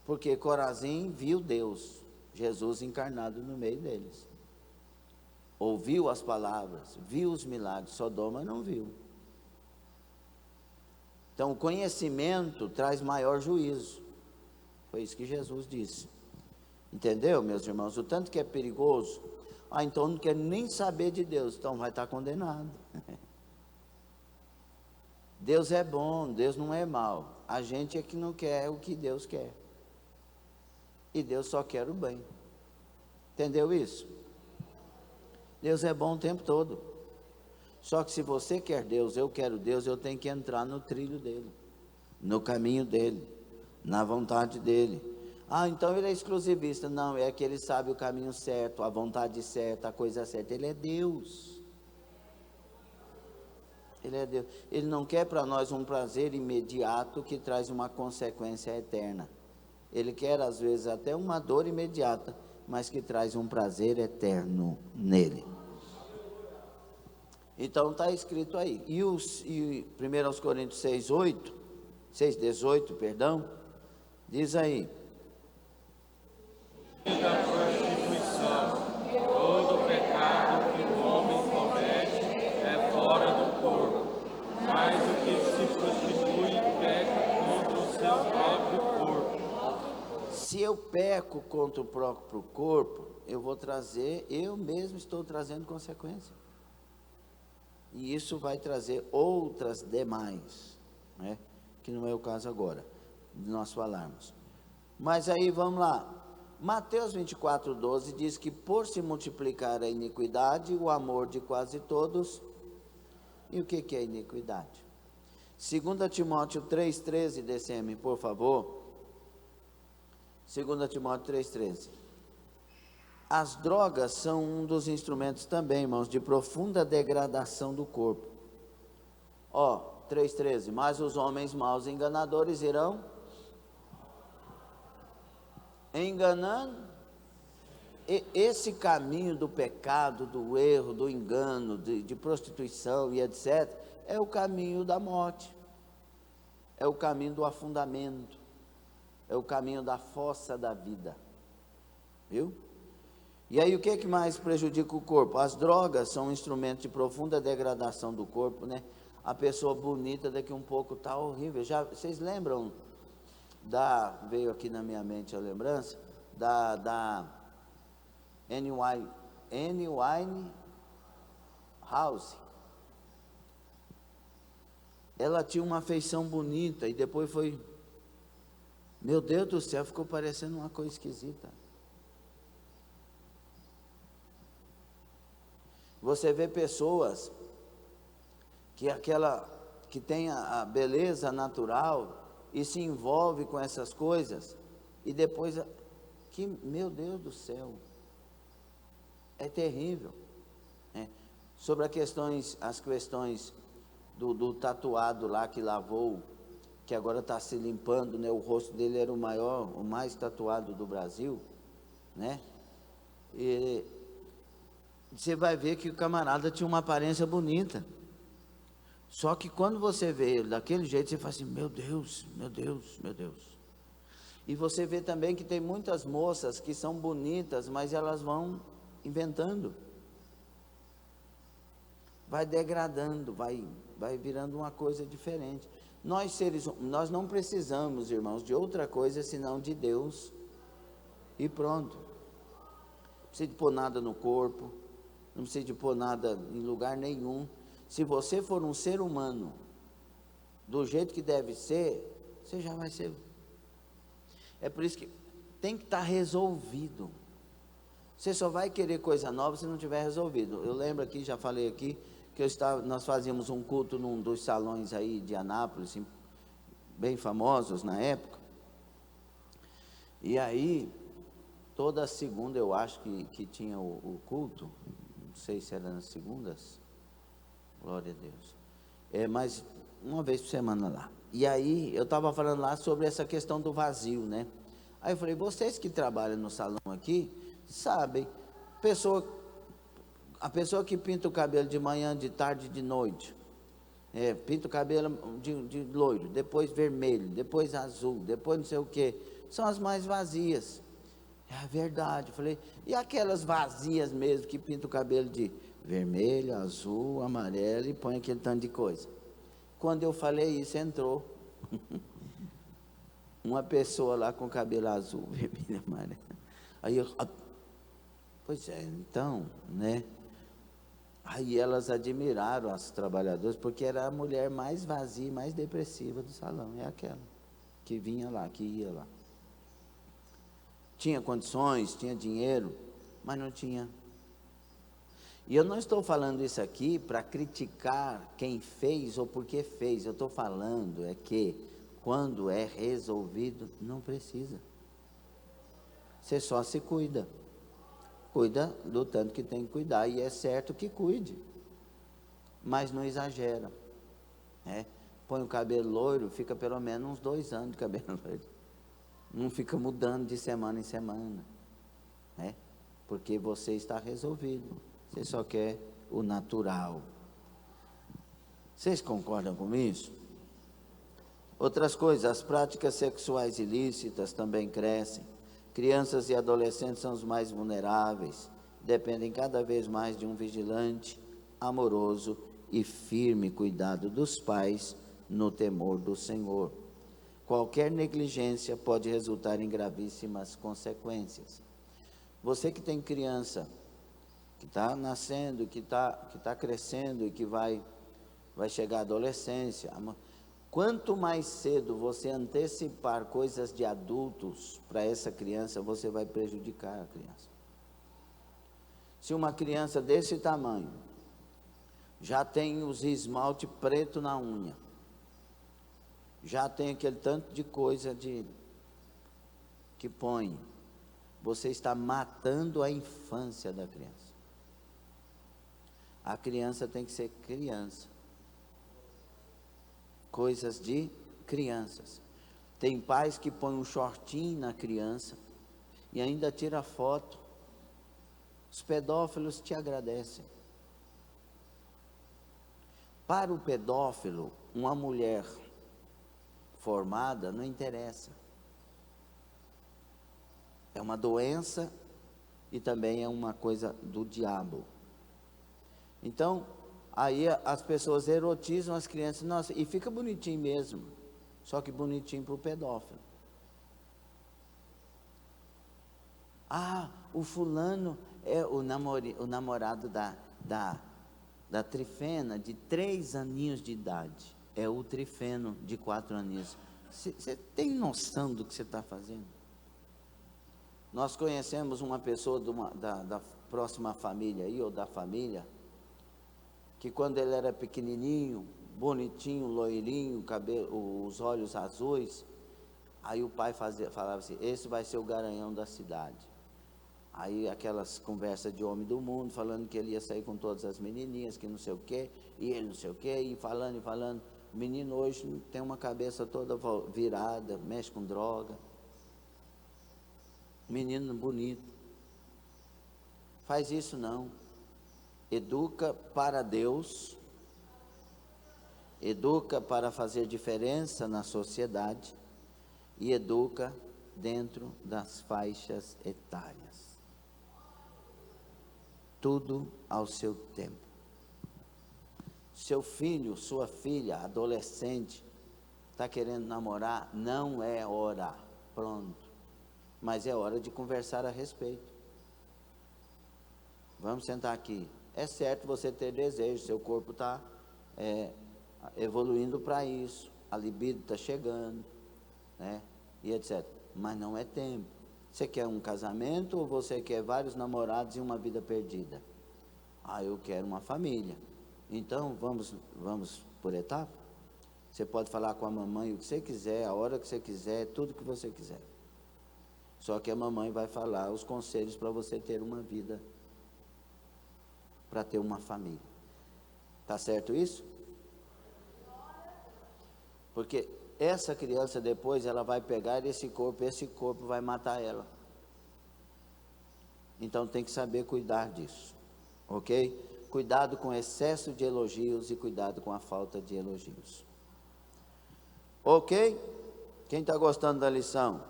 Porque Corazim viu Deus, Jesus encarnado no meio deles. Ouviu as palavras, viu os milagres. Sodoma não viu. Então, o conhecimento traz maior juízo. Foi isso que Jesus disse. Entendeu, meus irmãos? O tanto que é perigoso. Então não quer nem saber de Deus, então vai estar condenado. Deus é bom, Deus não é mau. A gente é que não quer o que Deus quer. E Deus só quer o bem. Entendeu isso? Deus é bom o tempo todo. Só que se você quer Deus, eu quero Deus, eu tenho que entrar no trilho dele, no caminho dele, na vontade dele. Então ele é exclusivista. Não, é que ele sabe o caminho certo, a vontade certa, a coisa certa. Ele é Deus. Ele é Deus. Ele não quer para nós um prazer imediato que traz uma consequência eterna. Ele quer às vezes até uma dor imediata, mas que traz um prazer eterno nele. Então está escrito aí. E 1 Coríntios 6,18, diz aí: da prostituição, todo pecado que o homem comete é fora do corpo, mas o que se prostitui peca contra o seu próprio corpo. Se eu peco contra o próprio corpo, eu mesmo estou trazendo consequência. E isso vai trazer outras demais, né? Que não é o caso agora, de nós falarmos. Mas aí vamos lá. Mateus 24:12 diz que por se multiplicar a iniquidade, o amor de quase todos. E o que é iniquidade? 2 Timóteo 3,13, DCM, por favor. 2 Timóteo 3,13. As drogas são um dos instrumentos também, irmãos, de profunda degradação do corpo. 3,13. Mas os homens maus e enganadores irão enganando. Esse caminho do pecado, do erro, do engano, de prostituição e etc., é o caminho da morte, é o caminho do afundamento, é o caminho da fossa da vida, viu? E aí o que mais prejudica o corpo? As drogas são um instrumento de profunda degradação do corpo, né? A pessoa bonita daqui um pouco está horrível. Vocês lembram veio aqui na minha mente a lembrança da Annie Winehouse. Ela tinha uma feição bonita e depois foi, meu Deus do céu, ficou parecendo uma coisa esquisita. Você vê pessoas que tem a beleza natural e se envolve com essas coisas, e depois, meu Deus do céu, é terrível, né? Sobre as questões do tatuado lá que lavou, que agora está se limpando, né? O rosto dele era o mais tatuado do Brasil, né? E você vai ver que o camarada tinha uma aparência bonita. Só que quando você vê ele daquele jeito, você fala assim, meu Deus, meu Deus, meu Deus. E você vê também que tem muitas moças que são bonitas, mas elas vão inventando. Vai degradando, vai virando uma coisa diferente. Nós não precisamos, irmãos, de outra coisa senão de Deus. E pronto. Não precisa de pôr nada no corpo, não precisa de pôr nada em lugar nenhum. Se você for um ser humano do jeito que deve ser, você já vai ser. É por isso que tem que estar resolvido. Você só vai querer coisa nova se não tiver resolvido. Eu lembro aqui, já falei aqui, que nós fazíamos um culto num dos salões aí de Anápolis, bem famosos na época. E aí, toda segunda eu acho que tinha o culto, não sei se era nas segundas, glória a Deus. Mas uma vez por semana lá. E aí, eu estava falando lá sobre essa questão do vazio, né? Aí eu falei, vocês que trabalham no salão aqui, sabem, a pessoa que pinta o cabelo de manhã, de tarde, de noite, pinta o cabelo de loiro, depois vermelho, depois azul, depois não sei o que, são as mais vazias. É verdade. Eu falei, e aquelas vazias mesmo que pinta o cabelo de vermelho, azul, amarelo e põe aquele tanto de coisa? Quando eu falei isso, entrou uma pessoa lá com cabelo azul, vermelho, amarelo. Aí eu, pois é, então, né? Aí elas admiraram as trabalhadoras, porque era a mulher mais vazia, mais depressiva do salão, é aquela que vinha lá, que ia lá. Tinha condições, tinha dinheiro, mas não tinha. E eu não estou falando isso aqui para criticar quem fez ou porque fez. Eu estou falando que quando é resolvido, não precisa. Você só se cuida. Cuida do tanto que tem que cuidar. E é certo que cuide. Mas não exagera. Né? Põe o cabelo loiro, fica pelo menos uns 2 anos de cabelo loiro. Não fica mudando de semana em semana, né? Porque você está resolvido, você só quer o natural. Vocês concordam com isso? Outras coisas, as práticas sexuais ilícitas também crescem. Crianças e adolescentes são os mais vulneráveis, dependem cada vez mais de um vigilante, amoroso e firme cuidado dos pais no temor do Senhor. Qualquer negligência pode resultar em gravíssimas consequências. Você que tem criança, que está nascendo, que está crescendo e que vai chegar à adolescência, quanto mais cedo você antecipar coisas de adultos para essa criança, você vai prejudicar a criança. Se uma criança desse tamanho já tem os esmalte preto na unha, já tem aquele tanto de coisa que põe, você está matando a infância da criança. A criança tem que ser criança. Coisas de crianças. Tem pais que põem um shortinho na criança e ainda tira foto. Os pedófilos te agradecem. Para o pedófilo, uma mulher formada não interessa. É uma doença e também é uma coisa do diabo. Então, aí as pessoas erotizam as crianças, nossa, e fica bonitinho mesmo, só que bonitinho para o pedófilo. Ah, o fulano é o namorado da Trifena, de 3 aninhos de idade. É o Trifeno, de 4 aninhos. Você tem noção do que você está fazendo? Nós conhecemos uma pessoa da próxima família aí, ou da família, que quando ele era pequenininho, bonitinho, loirinho, cabelo, os olhos azuis, aí o pai falava assim, esse vai ser o garanhão da cidade. Aí aquelas conversas de homem do mundo, falando que ele ia sair com todas as menininhas, que não sei o quê, e ele não sei o quê, e falando. O menino hoje tem uma cabeça toda virada, mexe com droga. Menino bonito. Faz isso não. Educa para Deus, educa para fazer diferença na sociedade e educa dentro das faixas etárias. Tudo ao seu tempo. Seu filho, sua filha, adolescente, está querendo namorar, não é hora, pronto. Mas é hora de conversar a respeito. Vamos sentar aqui. É certo você ter desejo, seu corpo está evoluindo para isso, a libido está chegando, né? E etc. Mas não é tempo. Você quer um casamento ou você quer vários namorados e uma vida perdida? Eu quero uma família. Então, vamos por etapa? Você pode falar com a mamãe o que você quiser, a hora que você quiser, tudo que você quiser. Só que a mamãe vai falar os conselhos para você ter uma vida, para ter uma família. Tá certo isso? Porque essa criança depois, ela vai pegar esse corpo vai matar ela. Então tem que saber cuidar disso, ok? Cuidado com excesso de elogios e cuidado com a falta de elogios. Ok? Quem está gostando da lição?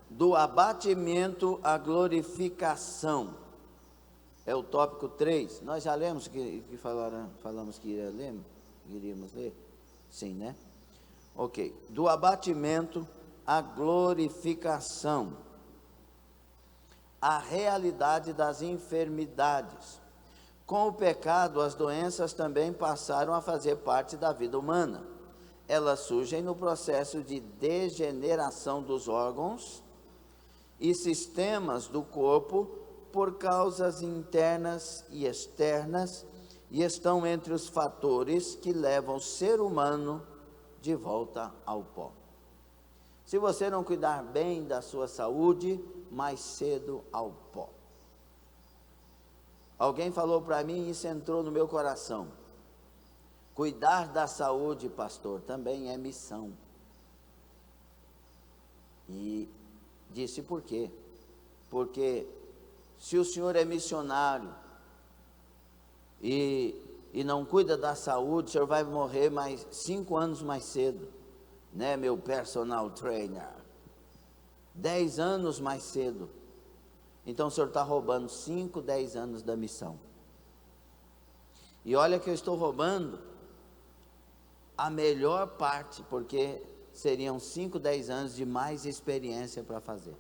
Do abatimento à glorificação. É o tópico 3. Nós já lemos falamos que iríamos ler? Sim, né? Ok. Do abatimento à glorificação. A realidade das enfermidades. Com o pecado, as doenças também passaram a fazer parte da vida humana. Elas surgem no processo de degeneração dos órgãos e sistemas do corpo por causas internas e externas, e estão entre os fatores que levam o ser humano de volta ao pó. Se você não cuidar bem da sua saúde, mais cedo ao pó. Alguém falou para mim e isso entrou no meu coração. Cuidar da saúde, pastor, também é missão. E disse por quê? Porque se o senhor é missionário e não cuida da saúde, o senhor vai morrer 5 anos mais cedo, né, meu personal trainer? 10 anos mais cedo. Então o senhor está roubando 5, 10 anos da missão. E olha que eu estou roubando a melhor parte, porque seriam 5, 10 anos de mais experiência para fazer.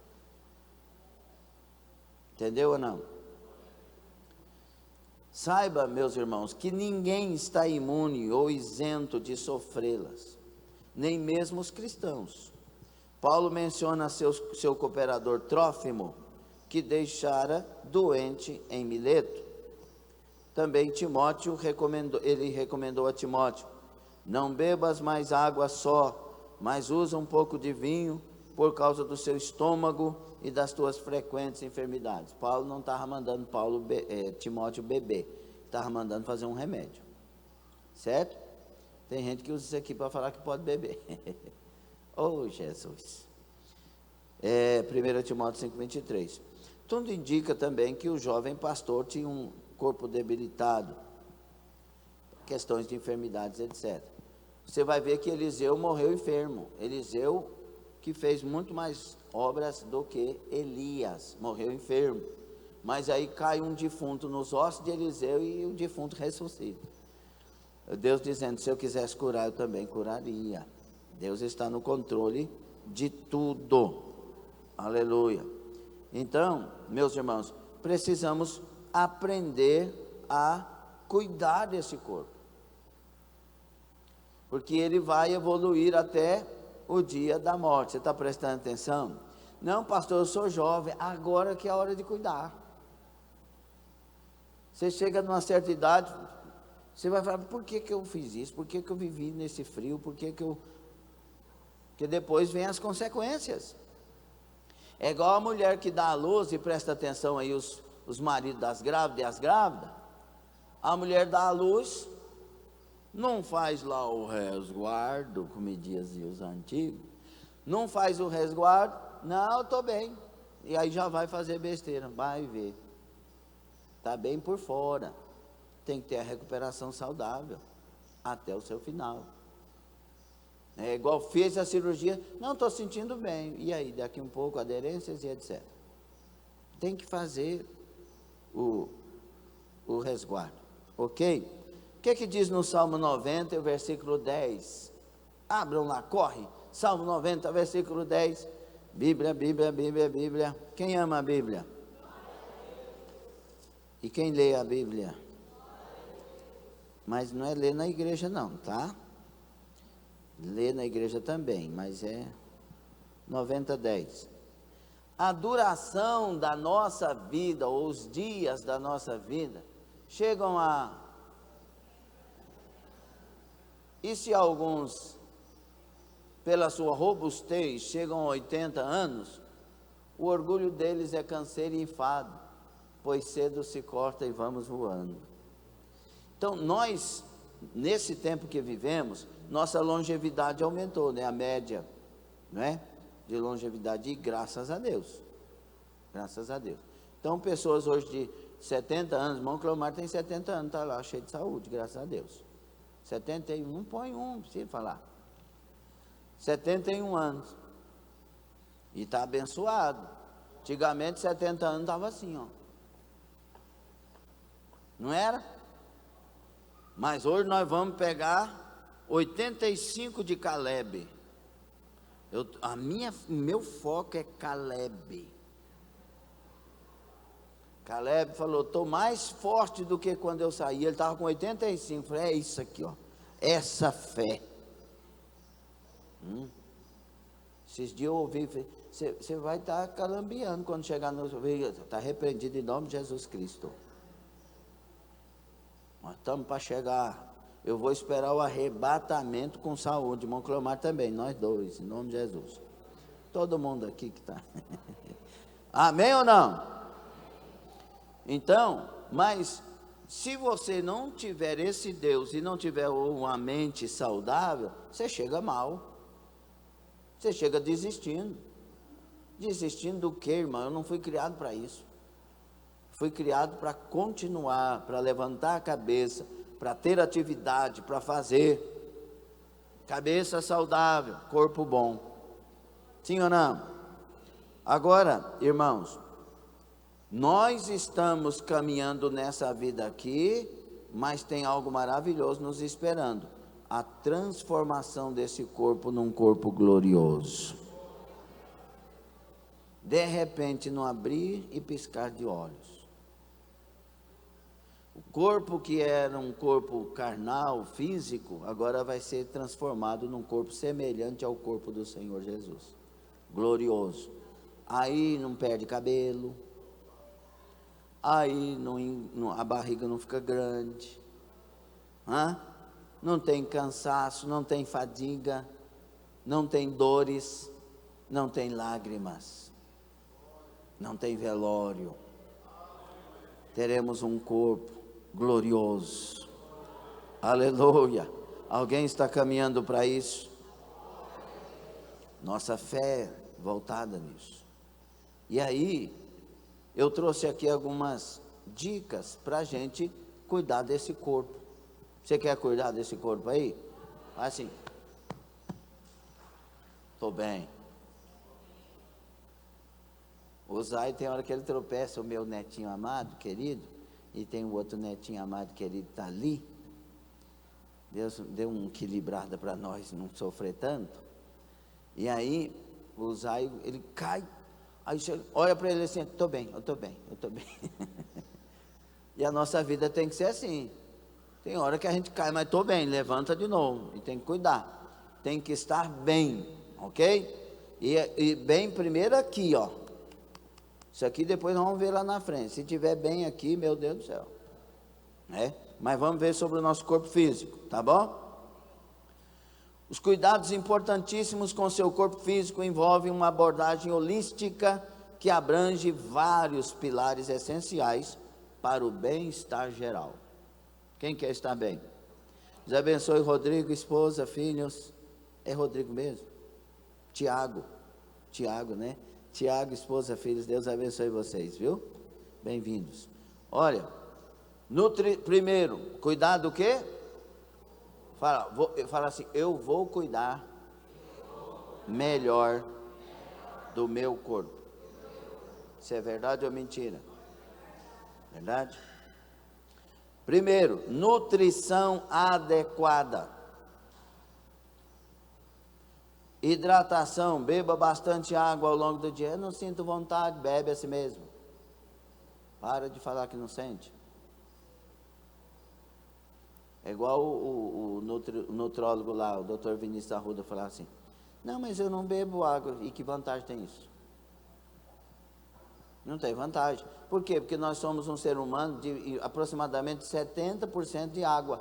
Entendeu ou não? Saiba, meus irmãos, que ninguém está imune ou isento de sofrê-las, nem mesmo os cristãos. Paulo menciona seu cooperador Trófimo, que deixara doente em Mileto. Também Timóteo recomendou a Timóteo: não bebas mais água só, mas usa um pouco de vinho, por causa do seu estômago e das tuas frequentes enfermidades. Paulo não estava mandando Timóteo beber, estava mandando fazer um remédio, certo? Tem gente que usa isso aqui para falar que pode beber. Oh, Jesus. 1 Timóteo 5,23. Tudo indica também que o jovem pastor tinha um corpo debilitado, questões de enfermidades, etc. Você vai ver que Eliseu morreu enfermo. Eliseu, que fez muito mais obras do que Elias, morreu enfermo. Mas aí cai um defunto nos ossos de Eliseu e o defunto ressuscita. Deus dizendo: se eu quisesse curar, eu também curaria. Deus está no controle de tudo. Aleluia. Então, meus irmãos, precisamos aprender a cuidar desse corpo, porque ele vai evoluir até o dia da morte. Você está prestando atenção? Não, pastor, eu sou jovem, agora que é a hora de cuidar. Você chega numa certa idade, você vai falar: por que eu fiz isso? Por que eu vivi nesse frio? Porque depois vem as consequências. É igual a mulher que dá à luz, e presta atenção aí os maridos das grávidas e as grávidas. A mulher dá à luz, não faz lá o resguardo, como diziam os antigos, não faz o resguardo, não, eu estou bem, e aí já vai fazer besteira, vai ver, está bem por fora, tem que ter a recuperação saudável, até o seu final. É igual fez a cirurgia, não estou sentindo bem. E aí, daqui um pouco, aderências e etc. Tem que fazer o resguardo, ok? O que diz no Salmo 90, o versículo 10? Abram lá, corre. Salmo 90, versículo 10. Bíblia, Bíblia, Bíblia, Bíblia. Quem ama a Bíblia? E quem lê a Bíblia? Mas não é ler na igreja não, tá? Lê na igreja também, mas é 90, 10. A duração da nossa vida, ou os dias da nossa vida, chegam a... E se alguns, pela sua robustez, chegam a 80 anos, o orgulho deles é canseiro e enfado, pois cedo se corta e vamos voando. Então, nós, nesse tempo que vivemos, nossa longevidade aumentou, né? A média, não é? De longevidade, e graças a Deus. Graças a Deus. Então, pessoas hoje de 70 anos, irmão Cleomar tem 70 anos, está lá cheio de saúde, graças a Deus. 71, põe um, precisa falar. 71 anos. E está abençoado. Antigamente, 70 anos estava assim, ó. Não era? Mas hoje nós vamos pegar 85 de Caleb. Meu foco é Caleb. Caleb falou, estou mais forte do que quando eu saí. Ele estava com 85. Falei, é isso aqui, ó. Essa fé. Esses dias eu ouvi, você vai estar calambiando quando chegar no... Está repreendido em nome de Jesus Cristo. Nós estamos para chegar. Eu vou esperar o arrebatamento com saúde. Irmão Cleomar também, nós dois, em nome de Jesus. Todo mundo aqui que está. Amém ou não? Então, mas se você não tiver esse Deus e não tiver uma mente saudável, você chega mal. Você chega desistindo. Desistindo do quê, irmão? Eu não fui criado para isso. Fui criado para continuar, para levantar a cabeça, para ter atividade, para fazer. Cabeça saudável, corpo bom. Sim ou não? Agora, irmãos, nós estamos caminhando nessa vida aqui, mas tem algo maravilhoso nos esperando. A transformação desse corpo num corpo glorioso. De repente, no abrir e piscar de olhos. O corpo que era um corpo carnal, físico, agora vai ser transformado num corpo semelhante ao corpo do Senhor Jesus. Glorioso. Aí não perde cabelo. Aí a barriga não fica grande. Não tem cansaço, não tem fadiga, não tem dores, não tem lágrimas, não tem velório. Teremos um corpo glorioso. Aleluia. Alguém está caminhando para isso? Nossa fé voltada nisso. E aí, eu trouxe aqui algumas dicas para a gente cuidar desse corpo. Você quer cuidar desse corpo aí? Assim. Estou bem. O Zay tem hora que ele tropeça, o meu netinho amado, querido, e tem o outro netinho amado, querido, está ali. Deus deu uma equilibrada para nós não sofrer tanto. E aí, o Zay, ele cai, aí você olha para ele assim, estou bem, eu estou bem, eu estou bem. E a nossa vida tem que ser assim. Tem hora que a gente cai, mas estou bem, levanta de novo, e tem que cuidar. Tem que estar bem, ok? E bem primeiro aqui, ó. Isso aqui depois nós vamos ver lá na frente. Se tiver bem aqui, meu Deus do céu. Mas vamos ver sobre o nosso corpo físico, tá bom? Os cuidados importantíssimos com o seu corpo físico envolvem uma abordagem holística que abrange vários pilares essenciais para o bem-estar geral. Quem quer estar bem? Deus abençoe Rodrigo, esposa, filhos. É Rodrigo mesmo? Tiago, né? Tiago, esposa, filhos, Deus abençoe vocês, viu? Bem-vindos. Olha, primeiro, cuidar do quê? Fala assim, eu vou cuidar melhor do meu corpo. Isso é verdade ou mentira? Verdade? Primeiro, nutrição adequada. Hidratação, beba bastante água ao longo do dia. Eu não sinto vontade, bebe assim mesmo. Para de falar que não sente. É igual o nutrólogo lá, o Dr. Vinícius Arruda, falar assim: não, mas eu não bebo água. E que vantagem tem isso? Não tem vantagem. Por quê? Porque nós somos um ser humano de aproximadamente 70% de água.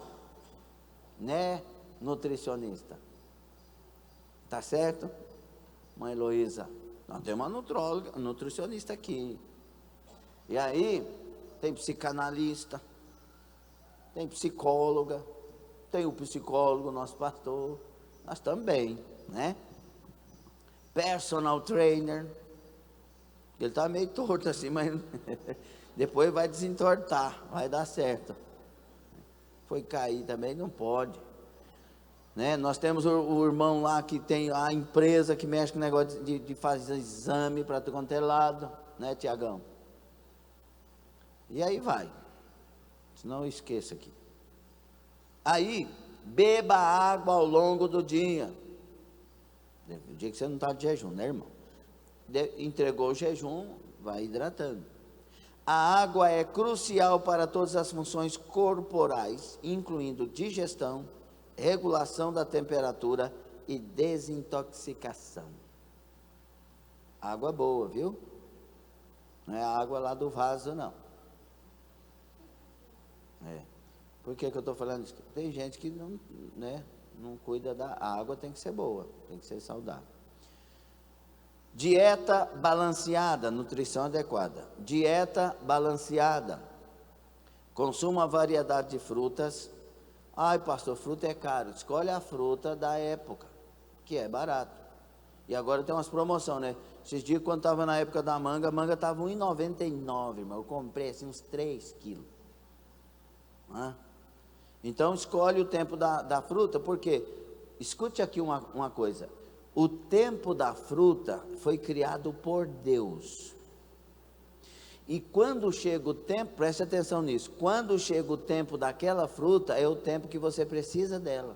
Né, nutricionista? Tá certo? Mãe Heloísa, nós temos uma nutróloga, nutricionista aqui. E aí, tem psicanalista, tem psicóloga, tem o psicólogo, nosso pastor, nós também, né? Personal trainer, ele está meio torto assim, mas depois vai desentortar, vai dar certo. Foi cair também, não pode. Né? Nós temos o irmão lá que tem a empresa que mexe com o negócio de fazer exame para tu quanto é lado, né, Tiagão? E aí vai, senão eu esqueço aqui. Aí, beba água ao longo do dia. O dia que você não está de jejum, né, irmão? Entregou o jejum, vai hidratando. A água é crucial para todas as funções corporais, incluindo digestão, regulação da temperatura e desintoxicação. Água boa, viu? Não é a água lá do vaso, não. Por que eu estou falando isso? Tem gente que não, né, não cuida da água, tem que ser boa, tem que ser saudável. Dieta balanceada, nutrição adequada. Dieta balanceada. Consuma uma variedade de frutas. Ai, pastor, fruta é caro. Escolhe a fruta da época, que é barato. E agora tem umas promoções, né? Esses dias, quando estava na época da manga, a manga estava R$ 1,99, irmão. Eu comprei assim uns 3 quilos. Então, escolhe o tempo da fruta, porque, escute aqui uma coisa. O tempo da fruta foi criado por Deus. E quando chega o tempo, preste atenção nisso, quando chega o tempo daquela fruta, é o tempo que você precisa dela.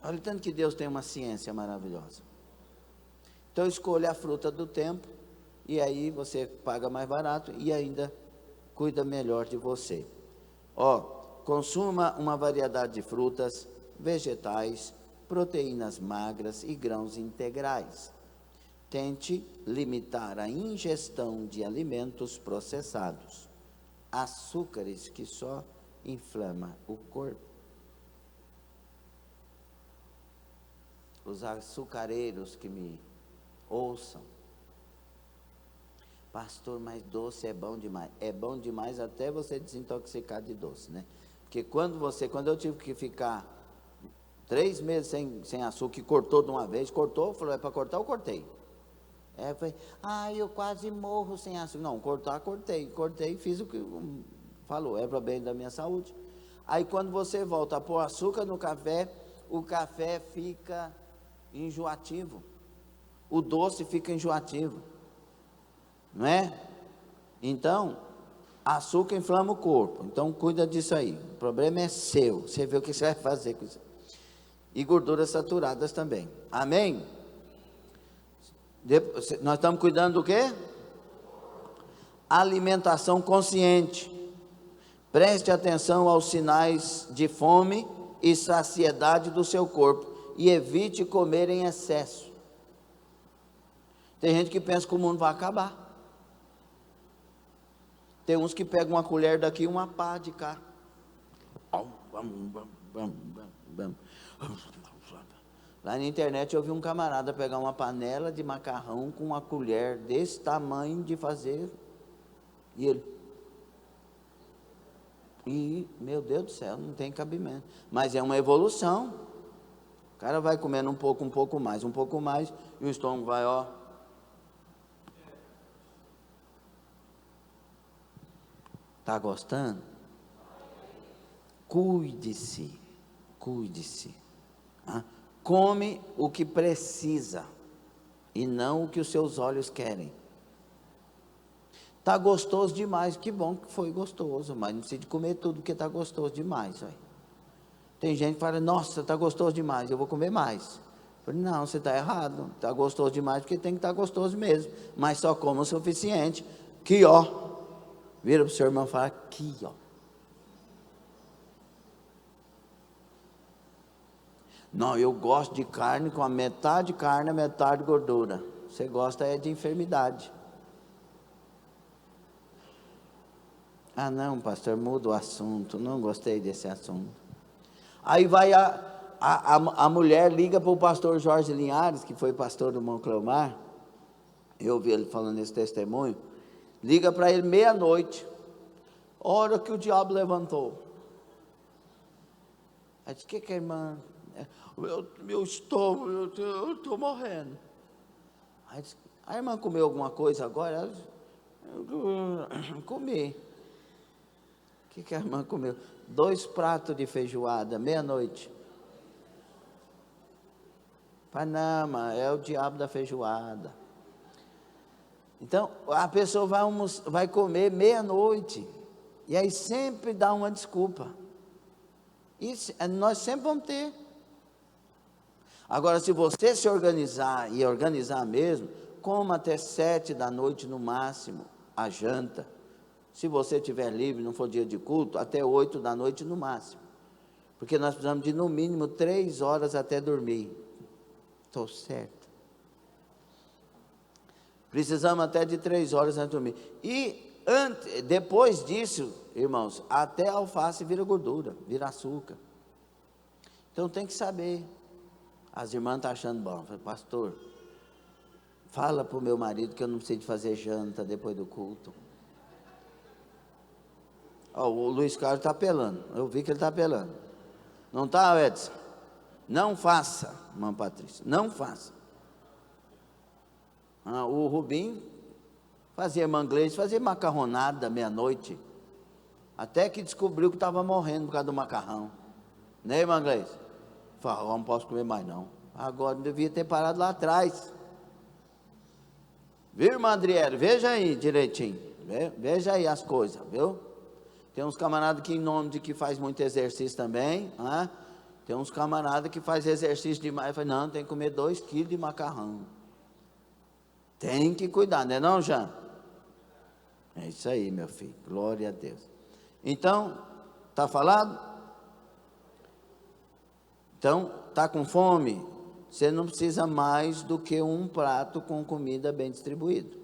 Olha o tanto que Deus tem uma ciência maravilhosa. Então escolha a fruta do tempo, e aí você paga mais barato e ainda cuida melhor de você. Consuma uma variedade de frutas, vegetais, proteínas magras e grãos integrais. Tente limitar a ingestão de alimentos processados, açúcares que só inflama o corpo. Os açucareiros que me ouçam: pastor, mas doce é bom demais. É bom demais até você desintoxicar de doce, né? Porque quando eu tive que ficar 3 meses sem açúcar, e cortou de uma vez, falou, é para cortar, eu cortei. Eu falei, eu quase morro sem açúcar. Não, cortei, fiz o que falou, é para bem da minha saúde. Aí quando você volta a pôr açúcar no café, o café fica enjoativo, o doce fica enjoativo, não é? Então, açúcar inflama o corpo, então cuida disso aí, o problema é seu, você vê o que você vai fazer com isso. E gorduras saturadas também, amém? Nós estamos cuidando do quê? Alimentação consciente. Preste atenção aos sinais de fome e saciedade do seu corpo e evite comer em excesso. Tem gente que pensa que o mundo vai acabar. Tem uns que pegam uma colher daqui e uma pá de cá. Lá na internet eu vi um camarada pegar uma panela de macarrão com uma colher desse tamanho de fazer. E meu Deus do céu, não tem cabimento. Mas é uma evolução. O cara vai comendo um pouco mais, e o estômago vai, Está gostando? Cuide-se. Come o que precisa e não o que os seus olhos querem. Está gostoso demais, que bom que foi gostoso, mas não precisa de comer tudo porque está gostoso demais. Véio. Tem gente que fala, nossa, está gostoso demais, eu vou comer mais. Eu falei, não, você está errado, está gostoso demais porque tem que estar gostoso mesmo, mas só coma o suficiente, que ó, vira para o seu irmão e fala, aqui ó. Não, eu gosto de carne com a metade carne, a metade gordura. Você gosta é de enfermidade. Ah não, pastor, muda o assunto, não gostei desse assunto. Aí vai a mulher liga para o pastor Jorge Linhares, que foi pastor do Monclomar, eu ouvi ele falando esse testemunho, liga para ele meia-noite, hora que o diabo levantou. Aí disse, o que é, irmã? Meu estômago, eu estou morrendo. Aí disse, a irmã comeu alguma coisa agora? Eu comi. O que a irmã comeu? 2 pratos de feijoada, meia-noite. Panama, é o diabo da feijoada. Então, a pessoa vai comer meia-noite, e aí sempre dá uma desculpa. Isso, nós sempre vamos ter. Agora, se você se organizar, e organizar mesmo, coma até 7 da noite no máximo, a janta. Se você estiver livre, não for dia de culto, até 8 da noite no máximo. Porque nós precisamos de no mínimo 3 horas até dormir. Estou certo. Precisamos até de 3 horas antes de dormir. E depois disso, irmãos, até a alface vira gordura, vira açúcar. Então tem que saber. As irmãs estão achando bom. Eu falei, pastor, fala para o meu marido que eu não preciso de fazer janta depois do culto. O Luiz Carlos está apelando. Eu vi que ele está apelando. Não está, Edson? Não faça, irmã Patrícia. Não faça. O Rubim fazia manglês, fazia macarronada meia-noite. Até que descobriu que estava morrendo por causa do macarrão. Né, irmã Gleice? Falou, não posso comer mais não. Agora não devia ter parado lá atrás. Viu, irmã Adriele? Veja aí direitinho. Veja aí as coisas, viu? Tem uns camaradas que em nome de que faz muito exercício também, né? Tem uns camaradas que faz exercício demais, eu falei, não, tem que comer 2 quilos de macarrão. Tem que cuidar, não é não, Jean? É isso aí, meu filho, glória a Deus. Então, está falado? Então, está com fome? Você não precisa mais do que um prato com comida bem distribuído.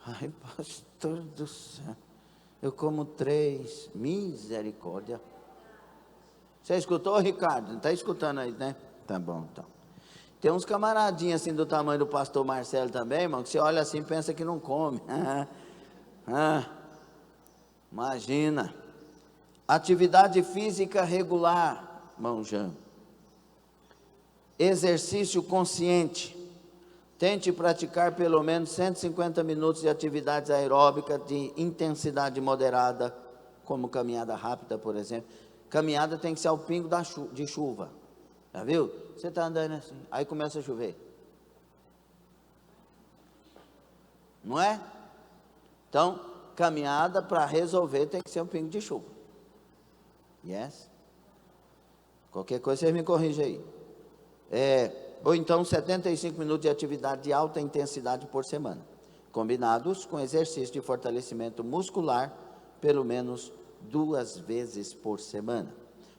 Ai, pastor do céu, eu como 3, misericórdia. Você escutou, Ricardo? Não está escutando aí, né? Tá bom, então. Tem uns camaradinhos assim do tamanho do pastor Marcelo também, irmão, que você olha assim e pensa que não come. Imagina. Atividade física regular, irmão Jean. Exercício consciente. Tente praticar pelo menos 150 minutos de atividades aeróbicas de intensidade moderada, como caminhada rápida, por exemplo. Caminhada tem que ser ao pingo de chuva. Já viu? Você está andando assim, aí começa a chover. Não é? Então, caminhada para resolver tem que ser um pingo de chuva. Yes? Qualquer coisa vocês me corrigem aí. Ou então 75 minutos de atividade de alta intensidade por semana, combinados com exercício de fortalecimento muscular, pelo menos 2 vezes por semana.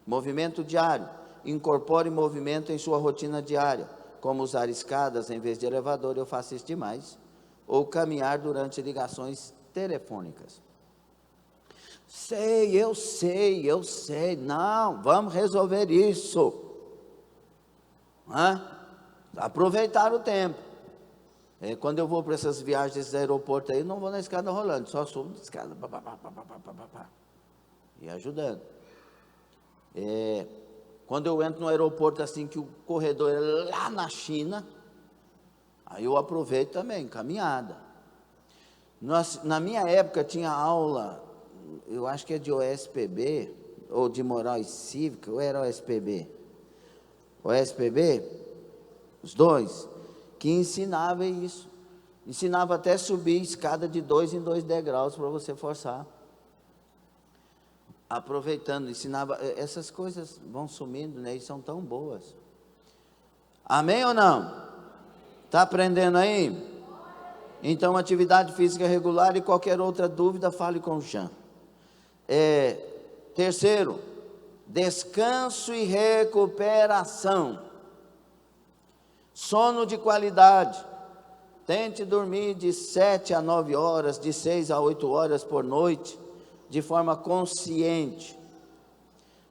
Movimento diário. Incorpore movimento em sua rotina diária, como usar escadas em vez de elevador, eu faço isso demais, ou caminhar durante ligações telefônicas. Eu sei, não, vamos resolver isso. Aproveitar o tempo. Quando eu vou para essas viagens desses aeroportos aí, eu não vou na escada rolando, só subo na escada, e ajudando. Quando eu entro no aeroporto assim, que o corredor é lá na China, aí eu aproveito também, caminhada. Na minha época tinha aula, eu acho que é de OSPB, ou de Moral e Cívica, ou era OSPB? o SPB, os dois, que ensinava isso. Ensinava até subir escada de 2 em 2 degraus para você forçar. Aproveitando, ensinava, essas coisas vão sumindo, né? E são tão boas. Amém ou não? Está aprendendo aí? Então, atividade física regular e qualquer outra dúvida, fale com o Jean. Terceiro, descanso e recuperação. Sono de qualidade. Tente dormir de 7 a 9 horas, de 6 a 8 horas por noite, de forma consciente.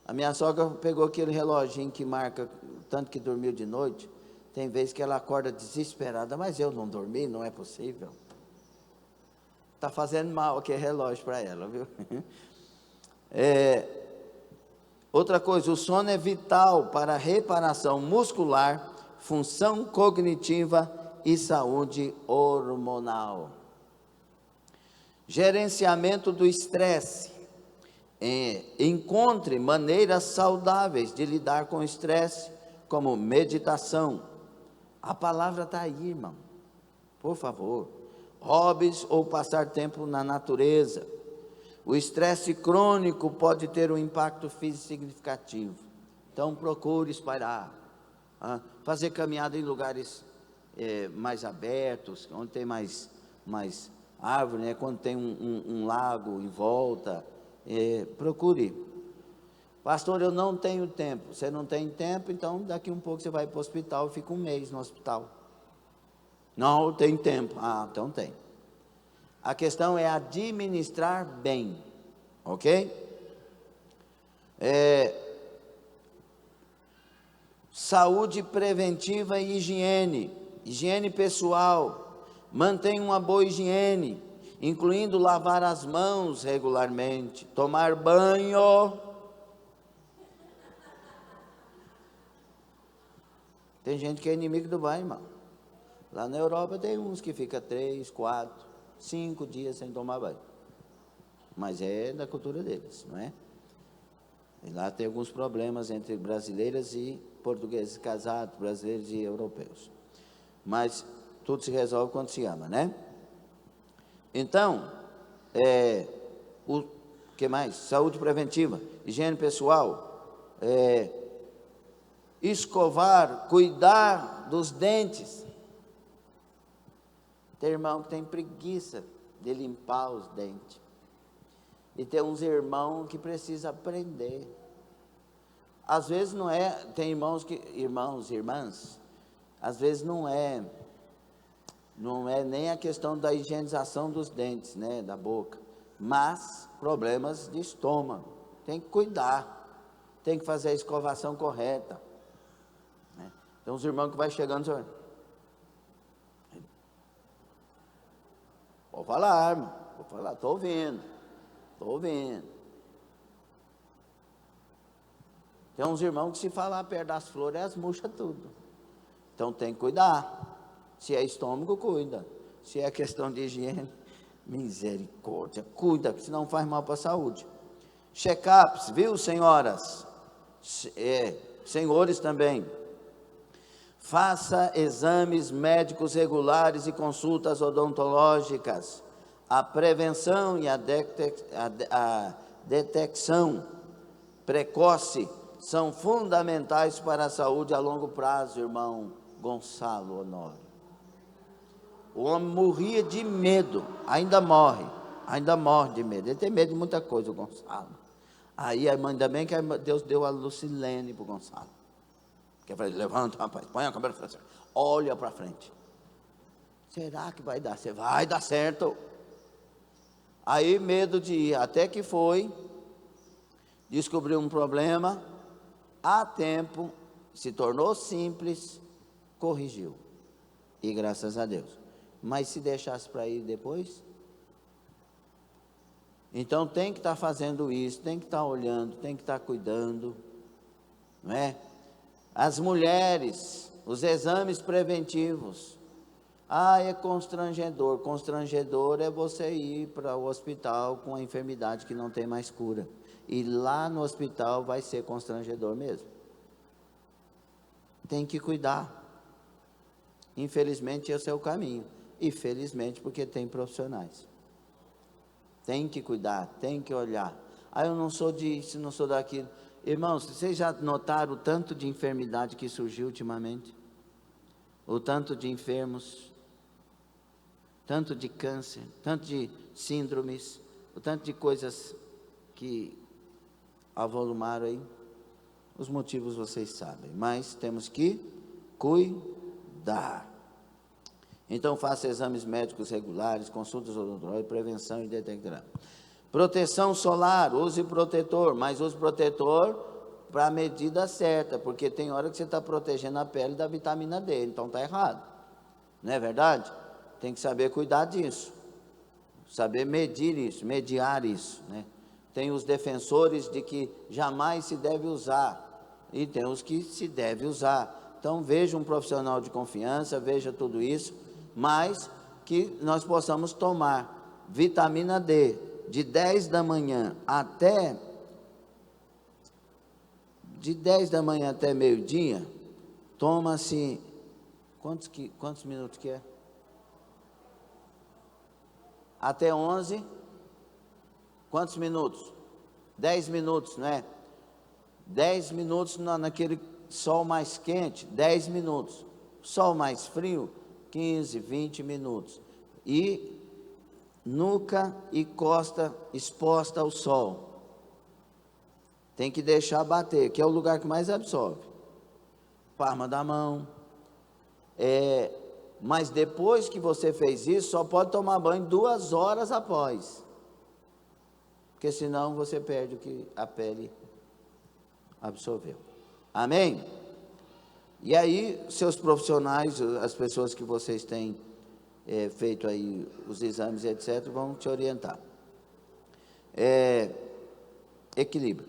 A minha sogra pegou aquele reloginho que marca tanto que dormiu de noite. Tem vezes que ela acorda desesperada, mas eu não dormi, não é possível. Está fazendo mal aquele relógio para ela, viu? Outra coisa, o sono é vital para a reparação muscular, função cognitiva e saúde hormonal. Gerenciamento do estresse. Encontre maneiras saudáveis de lidar com o estresse, como meditação. A palavra está aí, irmão. Por favor. Hobbies ou passar tempo na natureza. O estresse crônico pode ter um impacto físico significativo. Então, procure espalhar. Fazer caminhada em lugares mais abertos, onde tem mais árvore, né? Quando tem um lago em volta. Procure. Pastor, eu não tenho tempo. Você não tem tempo, então daqui um pouco você vai para o hospital, fica um mês no hospital. Não, tem tempo. Então tem. A questão é administrar bem, ok? Saúde preventiva e higiene pessoal. Mantenha uma boa higiene, incluindo lavar as mãos regularmente, tomar banho. Tem gente que é inimigo do banho, irmão. Lá na Europa tem uns que ficam 3, 4, 5 dias sem tomar banho. Mas é da cultura deles, não é? E lá tem alguns problemas entre brasileiras e portugueses casados, brasileiros e europeus. Mas tudo se resolve quando se ama, né? Então, o que mais? Saúde preventiva, higiene pessoal, escovar, cuidar dos dentes. Tem irmão que tem preguiça de limpar os dentes. E tem uns irmãos que precisam aprender. Às vezes não é, tem irmãs, às vezes não é nem a questão da higienização dos dentes, né, da boca, mas problemas de estômago. Tem que cuidar, tem que fazer a escovação correta. Né? Tem uns irmãos que vai chegando, senhor. Vou falar, irmão, estou ouvindo. Tem uns irmãos que se falar perto das flores, elas murcham tudo. Então tem que cuidar. Se é estômago, cuida. Se é questão de higiene, misericórdia, cuida, senão faz mal para a saúde. Check-ups, viu, senhoras? Senhores também. Faça exames médicos regulares e consultas odontológicas. A prevenção e a detecção precoce são fundamentais para a saúde a longo prazo, irmão Gonçalo Honório. O homem morria de medo, ainda morre de medo. Ele tem medo de muita coisa, o Gonçalo. Aí, ainda bem que Deus deu a Lucilene para o Gonçalo. Que eu falei, levanta, rapaz, põe a câmera para frente, olha para frente. Será que vai dar? Você vai dar certo. Aí, medo de ir, até que foi, descobriu um problema, a tempo, se tornou simples, corrigiu. E graças a Deus. Mas se deixasse para ir depois? Então tem que estar fazendo isso, tem que estar olhando, tem que estar cuidando, não é? As mulheres, os exames preventivos. É constrangedor. Constrangedor é você ir para o hospital com a enfermidade que não tem mais cura. E lá no hospital vai ser constrangedor mesmo. tem que cuidar. Infelizmente, esse é o caminho. E felizmente, porque tem profissionais. Tem que cuidar, tem que olhar. Ah, eu não sou disso, não sou daquilo. Irmãos, vocês já notaram o tanto de enfermidade que surgiu ultimamente? O tanto de enfermos, tanto de câncer, tanto de síndromes, o tanto de coisas que avolumaram aí. Os motivos vocês sabem, mas temos que cuidar. Então faça exames médicos regulares, consultas odontológicas, prevenção e detectar. Proteção solar, use protetor, mas use protetor para a medida certa, porque tem hora que você está protegendo a pele da vitamina D, então está errado. Não é verdade? Tem que saber cuidar disso, saber medir isso, mediar isso, né? Tem os defensores de que jamais se deve usar, e tem os que se deve usar. Então veja um profissional de confiança, veja tudo isso, mas que nós possamos tomar vitamina D de 10 da manhã até meio-dia, toma-se quantos minutos que é? Até 11, quantos minutos? 10 minutos, não é? 10 minutos naquele sol mais quente, 10 minutos. Sol mais frio, 15, 20 minutos. E nuca e costa exposta ao sol. Tem que deixar bater, que é o lugar que mais absorve. Palma da mão. Mas depois que você fez isso, só pode tomar banho 2 horas após. Porque senão você perde o que a pele absorveu. Amém? E aí, seus profissionais, as pessoas que vocês têm feito aí os exames, etc., vão te orientar. Equilíbrio.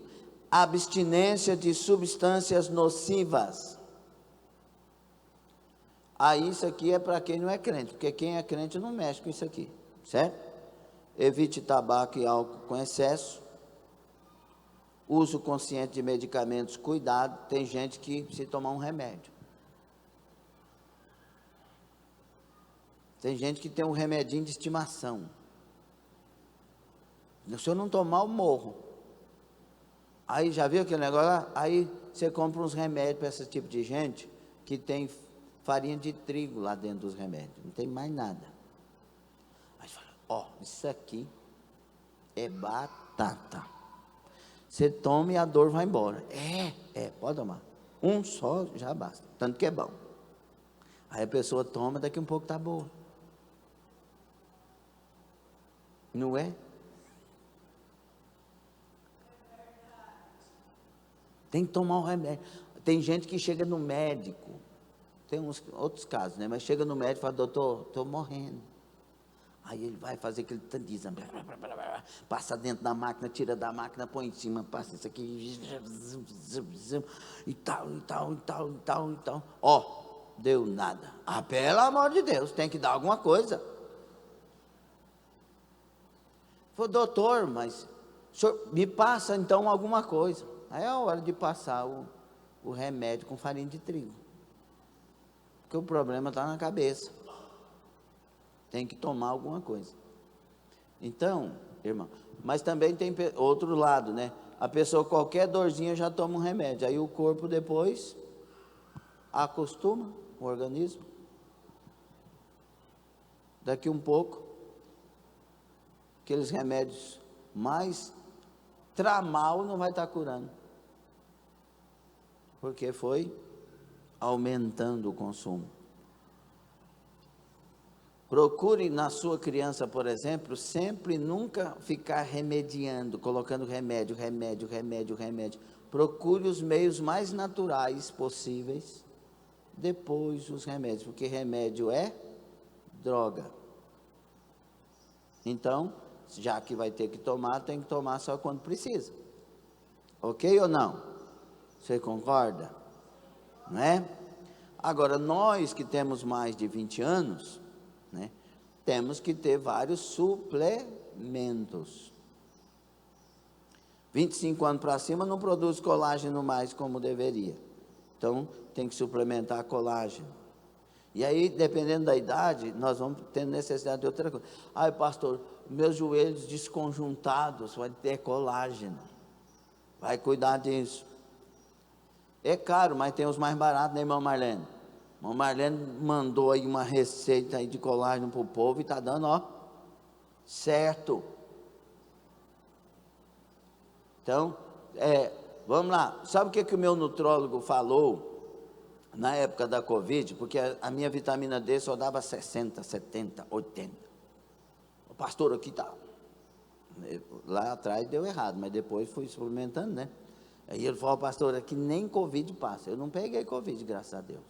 Abstinência de substâncias nocivas. Isso aqui é para quem não é crente, porque quem é crente não mexe com isso aqui, certo? Evite tabaco e álcool com excesso. Uso consciente de medicamentos, cuidado. Tem gente que precisa tomar um remédio. Tem gente que tem um remedinho de estimação. Se eu não tomar, eu morro. Aí, já viu aquele negócio lá? Aí, você compra uns remédios para esse tipo de gente, que tem farinha de trigo lá dentro dos remédios. Não tem mais nada. Aí, fala, isso aqui é batata. Você toma e a dor vai embora. Pode tomar. Um só já basta. Tanto que é bom. Aí a pessoa toma, daqui um pouco está boa. Não é? Tem que tomar o remédio. Tem gente que chega no médico. Tem outros casos, né? Mas chega no médico e fala, doutor, estou morrendo. Aí ele vai fazer aquele tanto de exame, passa dentro da máquina, tira da máquina, põe em cima, passa isso aqui, e tal. Deu nada. Pelo amor de Deus, tem que dar alguma coisa. Falei, doutor, mas o senhor me passa então alguma coisa. Aí é a hora de passar o remédio com farinha de trigo. Porque o problema está na cabeça. Tem que tomar alguma coisa. Então, irmão, mas também tem outro lado, né? A pessoa, qualquer dorzinha já toma um remédio. Aí o corpo depois acostuma, o organismo. Daqui um pouco, aqueles remédios mais tramal não vai estar curando. Porque foi aumentando o consumo. Procure na sua criança, por exemplo, sempre nunca ficar remediando, colocando remédio. Procure os meios mais naturais possíveis, depois os remédios, porque remédio é droga. Então, já que vai ter que tomar, tem que tomar só quando precisa. Ok ou não? Você concorda? Não é? Agora, nós que temos mais de 20 anos, né, temos que ter vários suplementos. 25 anos para cima não produz colágeno mais como deveria. Então, tem que suplementar colágeno. E aí, dependendo da idade, nós vamos tendo necessidade de outra coisa. Ai, pastor, meus joelhos desconjuntados, vai ter colágeno. Vai cuidar disso. É caro, mas tem os mais baratos, né, irmã Marlene? Irmã Marlene mandou aí uma receita aí de colágeno para o povo e está dando, ó, certo. Então, vamos lá. Sabe o que o meu nutrólogo falou na época da Covid? Porque a minha vitamina D só dava 60, 70, 80. O pastor aqui está. Lá atrás deu errado, mas depois fui suplementando, né? Aí ele falou, pastor, aqui nem Covid passa. Eu não peguei Covid, graças a Deus.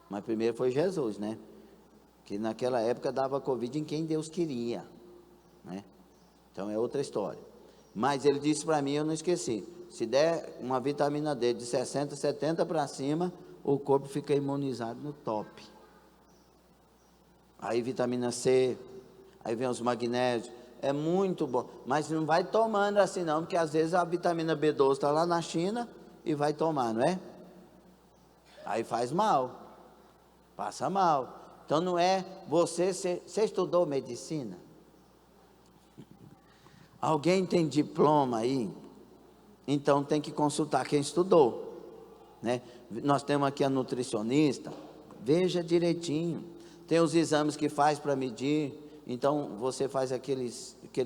Mas primeiro foi Jesus, né? Que naquela época dava Covid em quem Deus queria, né? Então é outra história. Mas ele disse para mim, eu não esqueci, se der uma vitamina D de 60, 70 para cima, o corpo fica imunizado no top. Aí vitamina C, aí vem os magnésios, é muito bom, mas não vai tomando assim não, porque às vezes a vitamina B12 está lá na China e vai tomar, não é? Aí faz mal, passa mal. Então não é você estudou medicina? Alguém tem diploma aí? Então tem que consultar quem estudou, né? Nós temos aqui a nutricionista, veja direitinho, tem os exames que faz para medir, então você faz aquele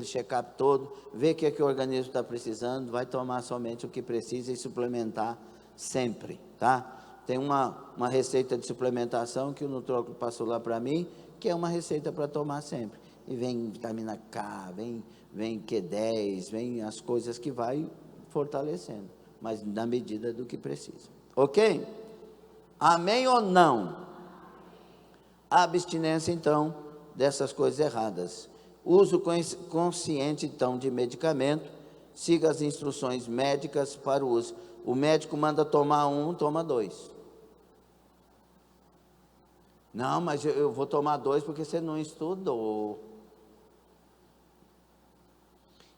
check-up todo, vê o que o organismo está precisando, vai tomar somente o que precisa e suplementar sempre, tá? Tem uma receita de suplementação que o nutrólogo passou lá para mim, que é uma receita para tomar sempre, e vem vitamina K, vem Q10, vem as coisas que vai fortalecendo, mas na medida do que precisa, ok? Amém ou não? A abstinência então dessas coisas erradas, uso consciente então de medicamento, siga as instruções médicas para o uso. O médico manda tomar um, toma dois. Não, mas eu vou tomar dois porque você não estudou.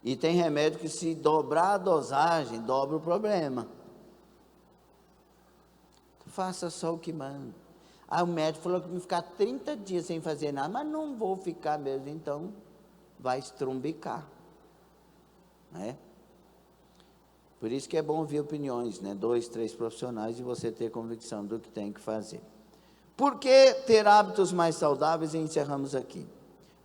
E tem remédio que, se dobrar a dosagem, dobra o problema. Faça só o que manda. Aí o médico falou que vai ficar 30 dias sem fazer nada, mas não vou ficar mesmo, então vai estrumbicar, né? Por isso que é bom ouvir opiniões, né? 2, 3 profissionais, e você ter convicção do que tem que fazer. Por que ter hábitos mais saudáveis? E encerramos aqui.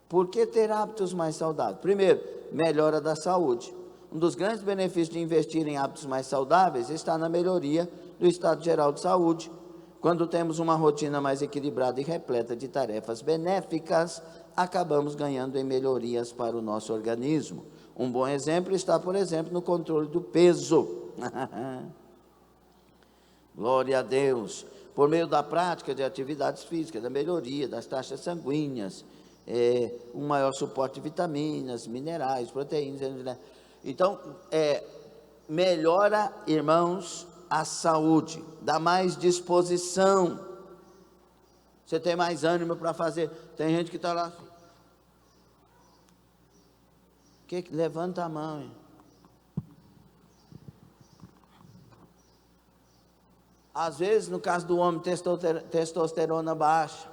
Por que ter hábitos mais saudáveis? Primeiro, melhora da saúde. Um dos grandes benefícios de investir em hábitos mais saudáveis está na melhoria do estado geral de saúde. Quando temos uma rotina mais equilibrada e repleta de tarefas benéficas, acabamos ganhando em melhorias para o nosso organismo. Um bom exemplo está, por exemplo, no controle do peso. Glória a Deus. Por meio da prática de atividades físicas, da melhoria das taxas sanguíneas, um maior suporte de vitaminas, minerais, proteínas. Então, melhora, irmãos, a saúde, dá mais disposição, você tem mais ânimo para fazer. Tem gente que está lá assim, levanta a mão, hein? Às vezes, no caso do homem, testosterona baixa,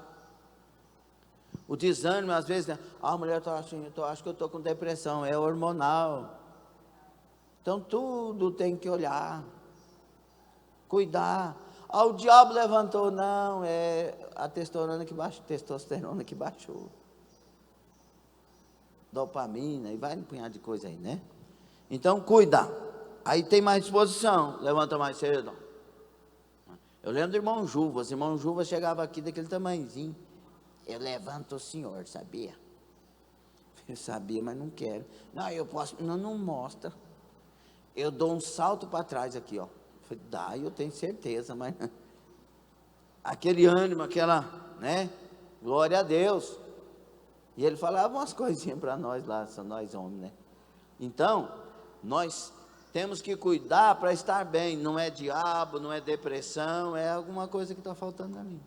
o desânimo, às vezes, né? A mulher está assim, acho que eu estou com depressão, é hormonal. Então tudo tem que olhar, cuidar. O diabo levantou, não, é a testosterona que baixou. Dopamina, e vai um punhado de coisa aí, né? Então cuida, aí tem mais disposição, levanta mais cedo. Eu lembro do irmão Juvas, chegava aqui daquele tamanhozinho, eu levanto o senhor, sabia? Eu sabia, mas não quero. Não, eu posso, não mostra. Eu dou um salto para trás aqui, ó. Falei, dá, eu tenho certeza, mas aquele ânimo, aquela, né? Glória a Deus. E ele falava umas coisinhas para nós lá, só nós homens, né? Então, nós temos que cuidar para estar bem. Não é diabo, não é depressão, é alguma coisa que está faltando ali.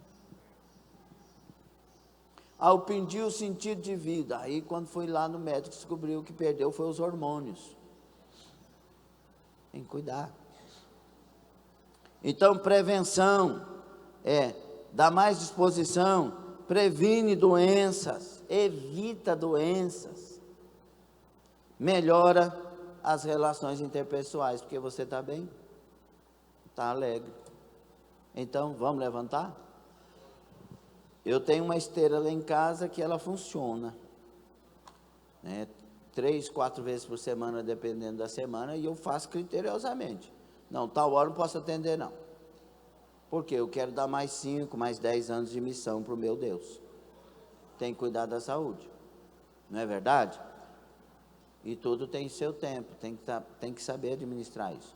Ao pedir o sentido de vida, aí quando foi lá no médico, descobriu que perdeu foi os hormônios. Tem que cuidar. Então, prevenção, dá mais disposição, previne doenças, evita doenças, melhora as relações interpessoais, porque você está bem, está alegre. Então, vamos levantar? Eu tenho uma esteira lá em casa que ela funciona, 3, 4 vezes por semana, dependendo da semana, e eu faço criteriosamente. Não, tal hora não posso atender, não. Porque eu quero dar mais 5, mais 10 anos de missão para o meu Deus. Tem que cuidar da saúde, não é verdade? E tudo tem seu tempo, tem que saber administrar isso.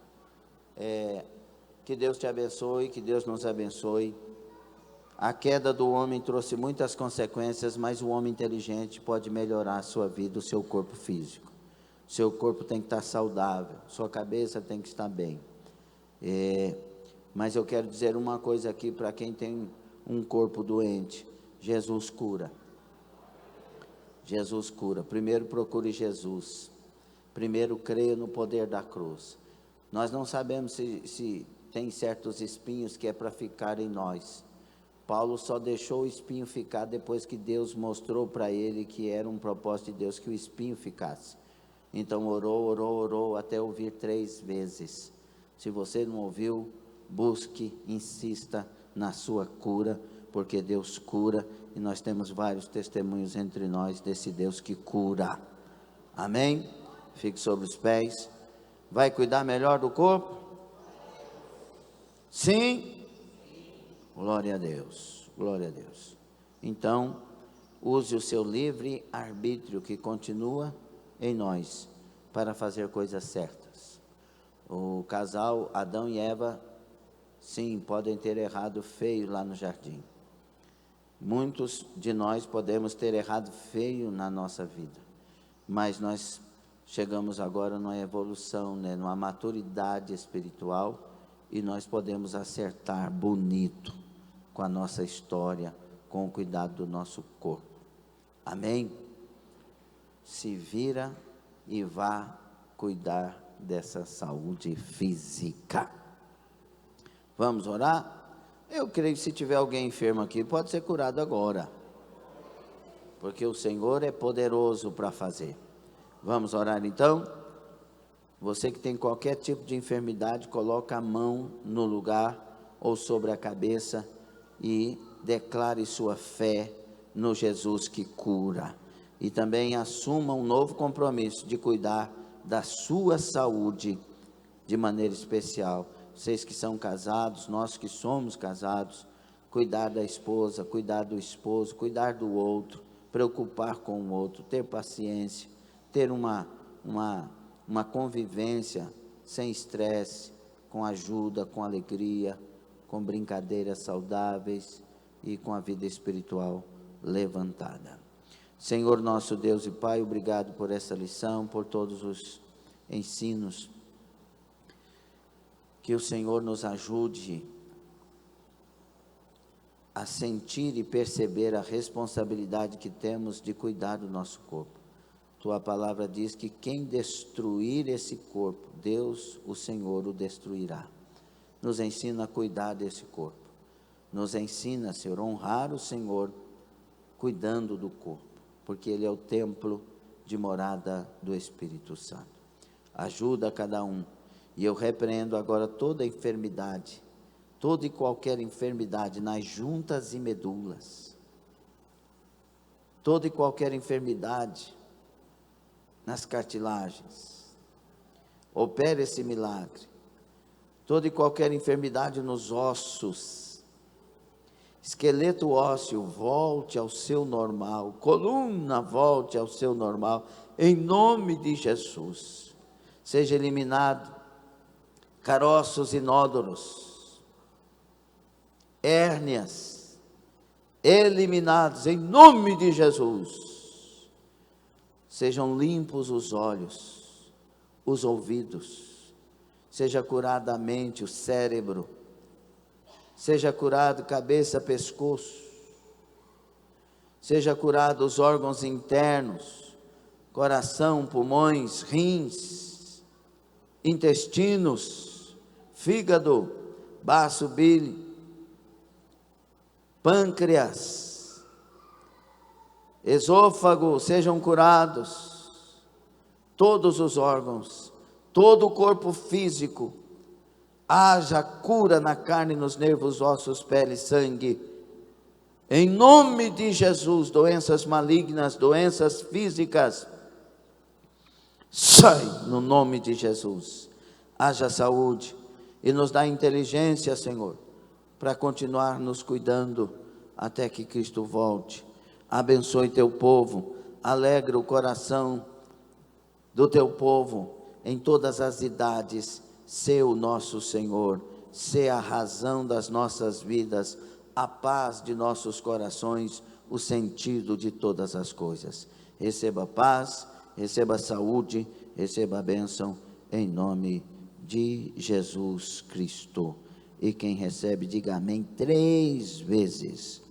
Que Deus te abençoe, que Deus nos abençoe. A queda do homem trouxe muitas consequências, mas o homem inteligente pode melhorar a sua vida, o seu corpo físico. Seu corpo tem que estar saudável, sua cabeça tem que estar bem. Mas eu quero dizer uma coisa aqui para quem tem um corpo doente: Jesus cura. Jesus cura. Primeiro procure Jesus. Primeiro creia no poder da cruz. Nós não sabemos se tem certos espinhos que é para ficar em nós. Paulo só deixou o espinho ficar depois que Deus mostrou para ele que era um propósito de Deus que o espinho ficasse. Então orou até ouvir 3 vezes. Se você não ouviu, busque, insista na sua cura, porque Deus cura, e nós temos vários testemunhos entre nós desse Deus que cura. Amém? Fique sobre os pés. Vai cuidar melhor do corpo? Sim? Glória a Deus, glória a Deus. Então, use o seu livre arbítrio que continua em nós para fazer coisas certas. O casal Adão e Eva, sim, podem ter errado feio lá no jardim. Muitos de nós podemos ter errado feio na nossa vida, mas nós chegamos agora numa evolução, numa maturidade espiritual, e nós podemos acertar bonito com a nossa história, com o cuidado do nosso corpo. Amém? Se vira e vá cuidar dessa saúde física. Vamos orar? Eu creio que se tiver alguém enfermo aqui, pode ser curado agora, porque o Senhor é poderoso para fazer. Vamos orar então? Você que tem qualquer tipo de enfermidade, coloca a mão no lugar ou sobre a cabeça e declare sua fé no Jesus que cura. E também assuma um novo compromisso de cuidar da sua saúde de maneira especial. Vocês que são casados, nós que somos casados, cuidar da esposa, cuidar do esposo, cuidar do outro, preocupar com o outro, ter paciência, ter uma convivência sem estresse, com ajuda, com alegria, com brincadeiras saudáveis e com a vida espiritual levantada. Senhor nosso Deus e Pai, obrigado por essa lição, por todos os ensinos. Que o Senhor nos ajude a sentir e perceber a responsabilidade que temos de cuidar do nosso corpo. Tua palavra diz que quem destruir esse corpo, Deus, o Senhor, o destruirá. Nos ensina a cuidar desse corpo. Nos ensina, Senhor, a honrar o Senhor cuidando do corpo, porque Ele é o templo de morada do Espírito Santo. Ajuda cada um. E eu repreendo agora toda enfermidade, toda e qualquer enfermidade nas juntas e medulas, toda e qualquer enfermidade nas cartilagens. Opere esse milagre. Toda e qualquer enfermidade nos ossos, esqueleto ósseo, volte ao seu normal, coluna volte ao seu normal, em nome de Jesus. Seja eliminado caroços e nódulos, hérnias, eliminados em nome de Jesus. Sejam limpos os olhos, os ouvidos, seja curada a mente, o cérebro, seja curado cabeça, pescoço, seja curado os órgãos internos, coração, pulmões, rins, intestinos, fígado, baço, bile, pâncreas, esôfago sejam curados, todos os órgãos, todo o corpo físico, haja cura na carne, nos nervos, ossos, pele, sangue, em nome de Jesus. Doenças malignas, doenças físicas, sai no nome de Jesus. Haja saúde e nos dá inteligência, Senhor, para continuar nos cuidando até que Cristo volte. Abençoe teu povo, alegra o coração do teu povo em todas as idades. Sê o nosso Senhor, sê a razão das nossas vidas, a paz de nossos corações, o sentido de todas as coisas. Receba paz, receba saúde, receba a bênção, em nome de Jesus Cristo. E quem recebe, diga amém 3 vezes.